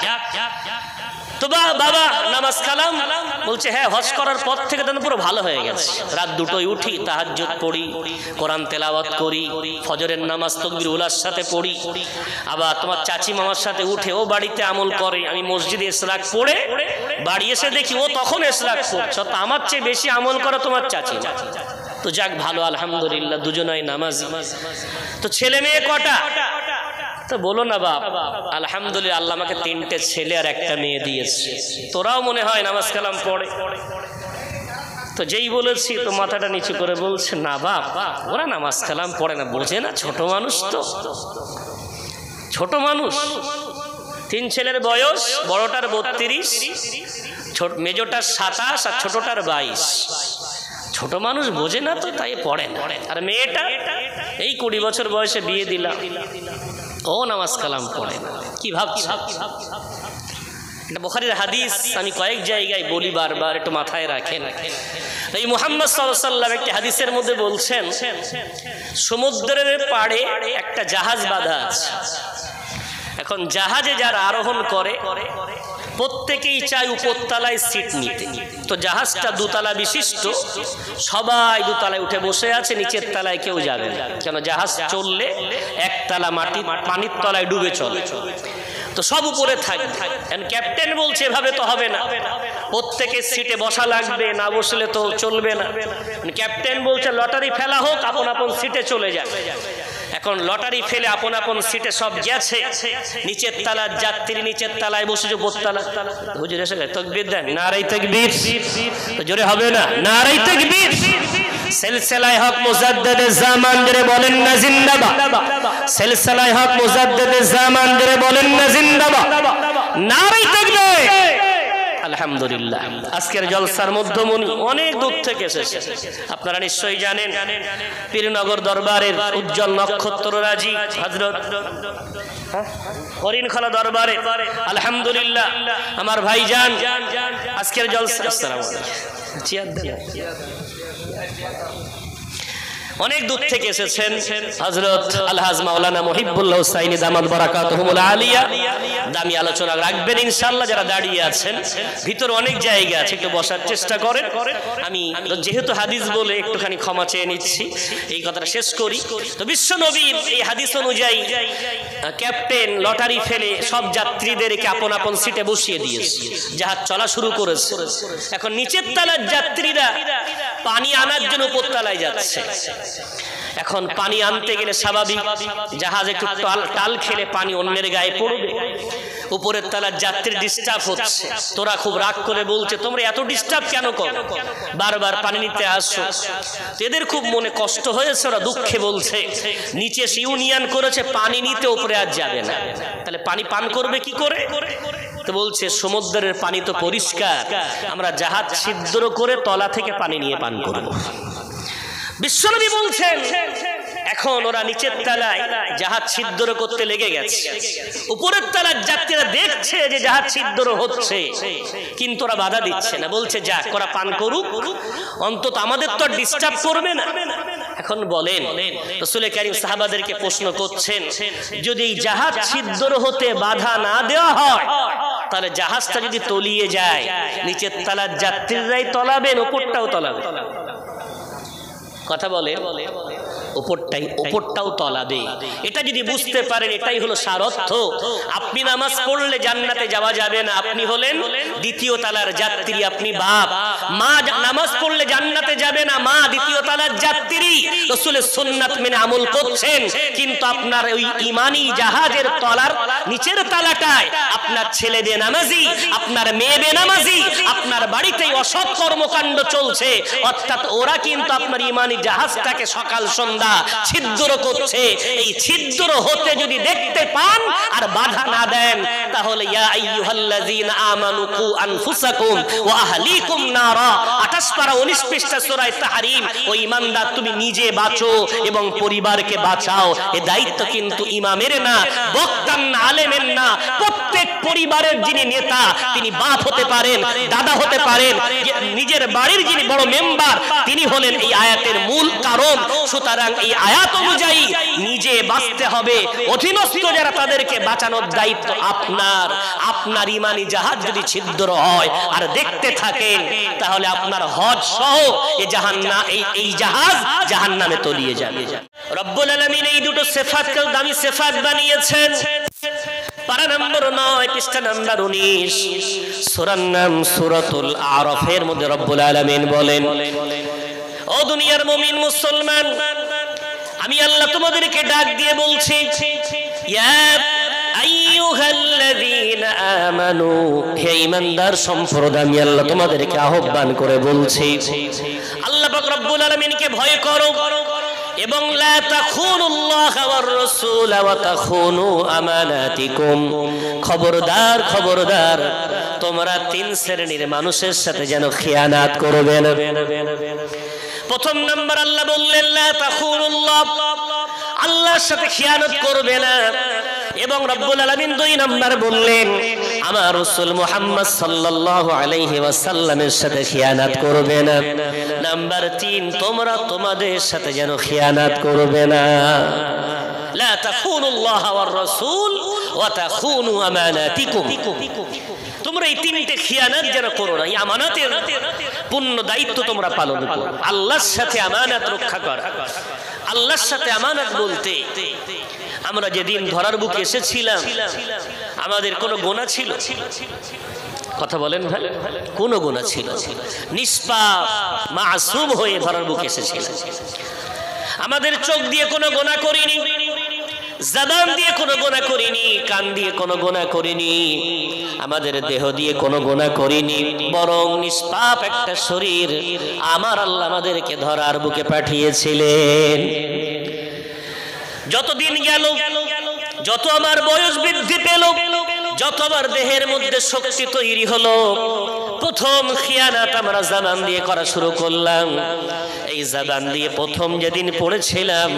তো বাবা নামাজ কালাম বলছে, হ্যাঁ হজ করার পর থেকে তো পুরো ভালো হয়ে গেছে। রাত 2টোয় উঠি, তাহাজ্জুদ পড়ি, কোরআন তেলাওয়াত করি, ফজরের নামাজ তাকবীর উলার সাথে পড়ি। আবার তোমার চাচি মামার সাথে উঠে ও বাড়িতে আমল করে, আমি মসজিদে ইশরাক পড়ে বাড়ি এসে দেখি ও তখন ইশরাক পড়ছে। তো আমার চেয়ে বেশি আমল করে তোমার চাচি। তো যাক ভালো, আলহামদুলিল্লাহ দুজনাই নামাজি। তো ছেলে মেয়ে কটা? তো বলো না বাপ, আলহামদুলিল্লাহ আল্লাহ আমাকে 3টে ছেলে আর 1টা মেয়ে দিয়েছে। তোরাও মনে হয় নামাজ কালাম পড়ে? তো যেই বলেছি তো মাথাটা নিচু করে বলছে, না বাপ ওরা নামাজ কালাম পড়ে না, বোঝে না, ছোট মানুষ তো, ছোট মানুষ। 3 ছেলের বয়স, বড়টার 32, মেজোটার 27 আর ছোটটার 22। ছোট মানুষ বোঝে না, তো তাই পড়ে না। আর মেয়েটা এই 20 বছর বয়সে বিয়ে দিলাম, ও নামাজ কালাম পড়ে না। কি ভাবছি? এটা বুখারীর হাদিস, আমি কয়েক জায়গায় বলি, বারবার একটু মাথায় রাখেন। এই মুহাম্মদ সাল্লাল্লাহু আলাইহি ওয়াসাল্লাম একটি হাদিসের মধ্যে বলছেন, সমুদ্রের পাড়ে একটা জাহাজ বাঁধা আছে। এখন জাহাজে যারা আরোহণ করে প্রত্যেকেই চায় উপরতলায় সিট নিতে। তো জাহাজটা 2 তলা বিশিষ্ট, সবাই 2 তলায় উঠে বসে আছে, নিচের তলায় কেউ যাবে না, কেন জাহাজ চললে 1 তলা মাটি পানির তলায় ডুবে চলে। তো সব উপরে থাকবে। ক্যাপ্টেন বলছে এভাবে তো হবে না, প্রত্যেকের সিটে বসা লাগবে, না বসলে তো চলবে না। ক্যাপ্টেন বলছে লটারি ফেলা হোক, আপন আপন সিটে চলে যাবে। এখন লটারি ফেলে আপন আপন সিটে সব গেছে, নিচের তলার যাত্রী নিচের তলায় বসেছে, উপর তলা। হুজুর এসে তাকবীর দেন, নারায়ে তাকবীর। তো জোরে হবে না, নারায়ে তাকবীর। সিলসিলায়ে হক মুজাদ্দিদে জামান জোরে বলেন না জিন্দাবাদ। সিলসিলায়ে হক মুজাদ্দিদে জামান জোরে বলেন না জিন্দাবাদ। নারায়ে তাকবীর। আলহামদুলিল্লাহ আজকের জলসার মধ্যমণি অনেক দূর থেকে এসেছে। আপনারা নিশ্চয়ই জানেন পীরনগর দরবারের উজ্জ্বল নক্ষত্ররাজি হযরত হরিণখলা দরবারে আলহামদুলিল্লাহ আমার ভাইজান আজকের জলসা। আসসালামু আলাইকুম। অনেক দূর থেকে এসেছেন হযরত আলহাজ মাওলানা মুহিবুল্লাহ হুসাইনি দামাত বারাকাতুহুল আলিয়া। দামি আলোচনা রাখবেন ইনশাআল্লাহ। যারা দাঁড়িয়ে আছেন ভিতরে অনেক জায়গা আছে, একটু বসার চেষ্টা করেন। আমি যেহেতু হাদিস বলে একটুখানি ক্ষমা চেয়ে নিচ্ছি, এই কথাটা শেষ করি। তো বিশ্ব নবীর এই হাদিস অনুযায়ী ক্যাপ্টেন লটারি ফেলে সব যাত্রীদেরকে আপন আপন সিটে বসিয়ে দিয়েছে, জাহাজ চলা শুরু করেছে। এখন নিচের তলার যাত্রীরা পানি আনার জন্য উপর তলায় যাচ্ছে। এখন পানি আনতে গেলে স্বাভাবিক জাহাজ একটু টাল খেলে পানি অন্যের গায়ে পড়বে। উপরের তলার যাত্রীর ডিস্টার্ব হচ্ছে, তোরা খুব রাগ করে বলছে তোমরা এত ডিস্টার্ব কেন করো, বারবার পানি নিতে আসছো। এদের খুব মনে কষ্ট হয়েছে, ওরা দুঃখে বলছে নিচে ইউনিয়ন করেছে পানি নিতে, উপরে আর যাবে না, তাহলে পানি পান করবে কি করে? তো বলছে সমুদ্রের পানি তো পরিষ্কার, আমরা জাহাজ ছিদ্র করে তলা থেকে পানি নিয়ে পান করব। বিশ্বনবী বলছেন এখন ওরা নিচের তলায় জাহাজ ছিদ্র করতে লেগে গেছে, উপরের তলার যাত্রীরা দেখছে যে জাহাজ ছিদ্র হচ্ছে, কিন্তু ওরা বাধা দিচ্ছে না, বলছে যাক ওরা পান করুক, অন্তত আমাদের তো ডিস্টার্ব করবে না। এখন বলেন, রাসূল কারীম সাহাবাদেরকে প্রশ্ন করছেন, যদি এই জাহাজ ছিদ্র হতে বাধা না দেওয়া হয়, তাহলে জাহাজটা যদি তলিয়ে যায়, নিচের তলার যাত্রীরাই তলাবেন, উপরটাও তলাবে? কথা বলে, উপরটাও তলাবে। এটা যদি বুঝতে পারেন, এটাই হলো সার অর্থ। আপনি নামাজ পড়লে জান্নাতে যাওয়া যাবে না, আপনি হলেন দ্বিতীয় তলার যাত্রী, আপনি বাপ। মা নামাজ পড়লে জান্নাতে যাবে না, মা দ্বিতীয় তলার যাত্রী। রাসূলের সুন্নাত মেনে আমল করছেন, কিন্তু আপনার ওই ঈমানি জাহাজের তলার নিচের তলাটায় আপনার ছেলে বেনামাজি, আপনার মেয়ে বেনামাজি, আপনার বাড়িতেই অসৎ কর্মকাণ্ড চলছে, অর্থাৎ ওরা কিন্তু আপনার ঈমানি জাহাজটাকে সকাল সন্ধ্যা ছিদ্র করছে। এই ছিদ্র হতে যদি দেখতে পান আর বাধা না দেন, তাহলে ইয়া আইয়ুহাল্লাযীনা আমানু কু আনফুসাকুম ওয়া আহলিকুম নারা, 28 পারা 19 পৃষ্ঠা সূরা তাহরীম। ও ঈমানদার, তুমি নিজে বাঁচো এবং পরিবারকে বাঁচাও। এই দায়িত্ব কিন্তু ইমামের না, বক্তার না, আলেমের না। প্রত্যেক পরিবারের যিনি নেতা, তিনি বাপ হতে পারেন, দাদা হতে পারেন, নিজের বাড়ির যিনি বড় মেম্বার, তিনি হলেন এই আয়াতের মূল কারণ। সুতরাং এই আয়াত অনুযায়ী নিজে বাঁচতে হবে, অধীনস্থ যারা তাদেরকে বাঁচানোর দায়িত্ব আপনার। আপনার ঈমানি জাহাজ যদি ছিদ্র হয় আর দেখতে থাকেন, তাহলে আপনার হজ সহ এই জাহাজ জাহান্নামে তলিয়ে যাবে। রব্বুল আলামিন এই দুটো সিফাতকে দামি সিফাত বানিয়েছেন। পারা নম্বর 9 পৃষ্ঠা নম্বর 19 সূরার নাম সূরাতুল আরাফের মধ্যে রব্বুল আলামিন বলেন, ও দুনিয়ার মুমিন মুসলমান, আমি আল্লাহ তোমাদেরকে ডাক দিয়ে বলছি, ইয়া আইয়ুহাল্লাযীনা আমানু, হে ঈমানদার সম্প্রদায়, আমি আল্লাহ তোমাদেরকে আহ্বান করে বলছি, আল্লাহ পাক রব্বুল আলামিনকে ভয় করো এবং লা তাখুনুল্লাহ ওয়ার রাসূল ওয়া তাখুনু আমানাতিকুম, খবরদার খবরদার, তোমরা 3 শ্রেণীর মানুষের সাথে যেন খিয়ানাত করবে না। প্রথম নাম্বার আল্লাহ বললেন লা তাখুনুল্লাহ, আল্লাহর সাথে খিয়ানত করবে না। এবং রব্বুল আলামিন 2 নাম্বার বললেন, আমার রাসূল মুহাম্মদ সাল্লাল্লাহু আলাইহি ওয়াসাল্লামের সাথে খিয়ানত করবে না। নাম্বার 3, তোমরা তোমাদের সাথে যেন খিয়ানত করবে না। লা তাখুনুল্লাহ ওয়ার রাসূল ওয়া তাখুনু আমানাতিকুম, তোমরা এই 3টে খিয়ানত যেন করো না। এই আমানতের পূর্ণ দায়িত্ব তোমরা পালন করো। আল্লাহর সাথে আমানত রক্ষা করা। আল্লাহর সাথে আমানত বলতে, আমরা যেদিন ধরার বুকে এসেছিলাম, আমাদের কোনো গুনাহ ছিল? কথা বলেন ভাই, কোনো গুনাহ ছিল? নিষ্পাপ মাসুম হয়ে ধরার বুকে এসেছিলাম। আমাদের চোখ দিয়ে কোনো গুনাহ করিনি, জবান দিয়ে কোনো গুনাহ করিনি, কান দিয়ে কোনো গুনাহ করিনি, আমাদের দেহ দিয়ে কোনো গুনাহ করিনি, বরং নিষ্পাপ একটা শরীর আমার আল্লাহ আমাদেরকে ধরার বুকে পাঠিয়েছিলেন। যতদিন গেল, যত আমার বয়স বৃদ্ধি পেল, যত আমার দেহের মধ্যে শক্তি তৈরি হলো, প্রথম খিয়ানাত আমরা জবান দিয়ে করা শুরু করলাম। এই জবান দিয়ে প্রথম যেদিন পড়েছিলাম,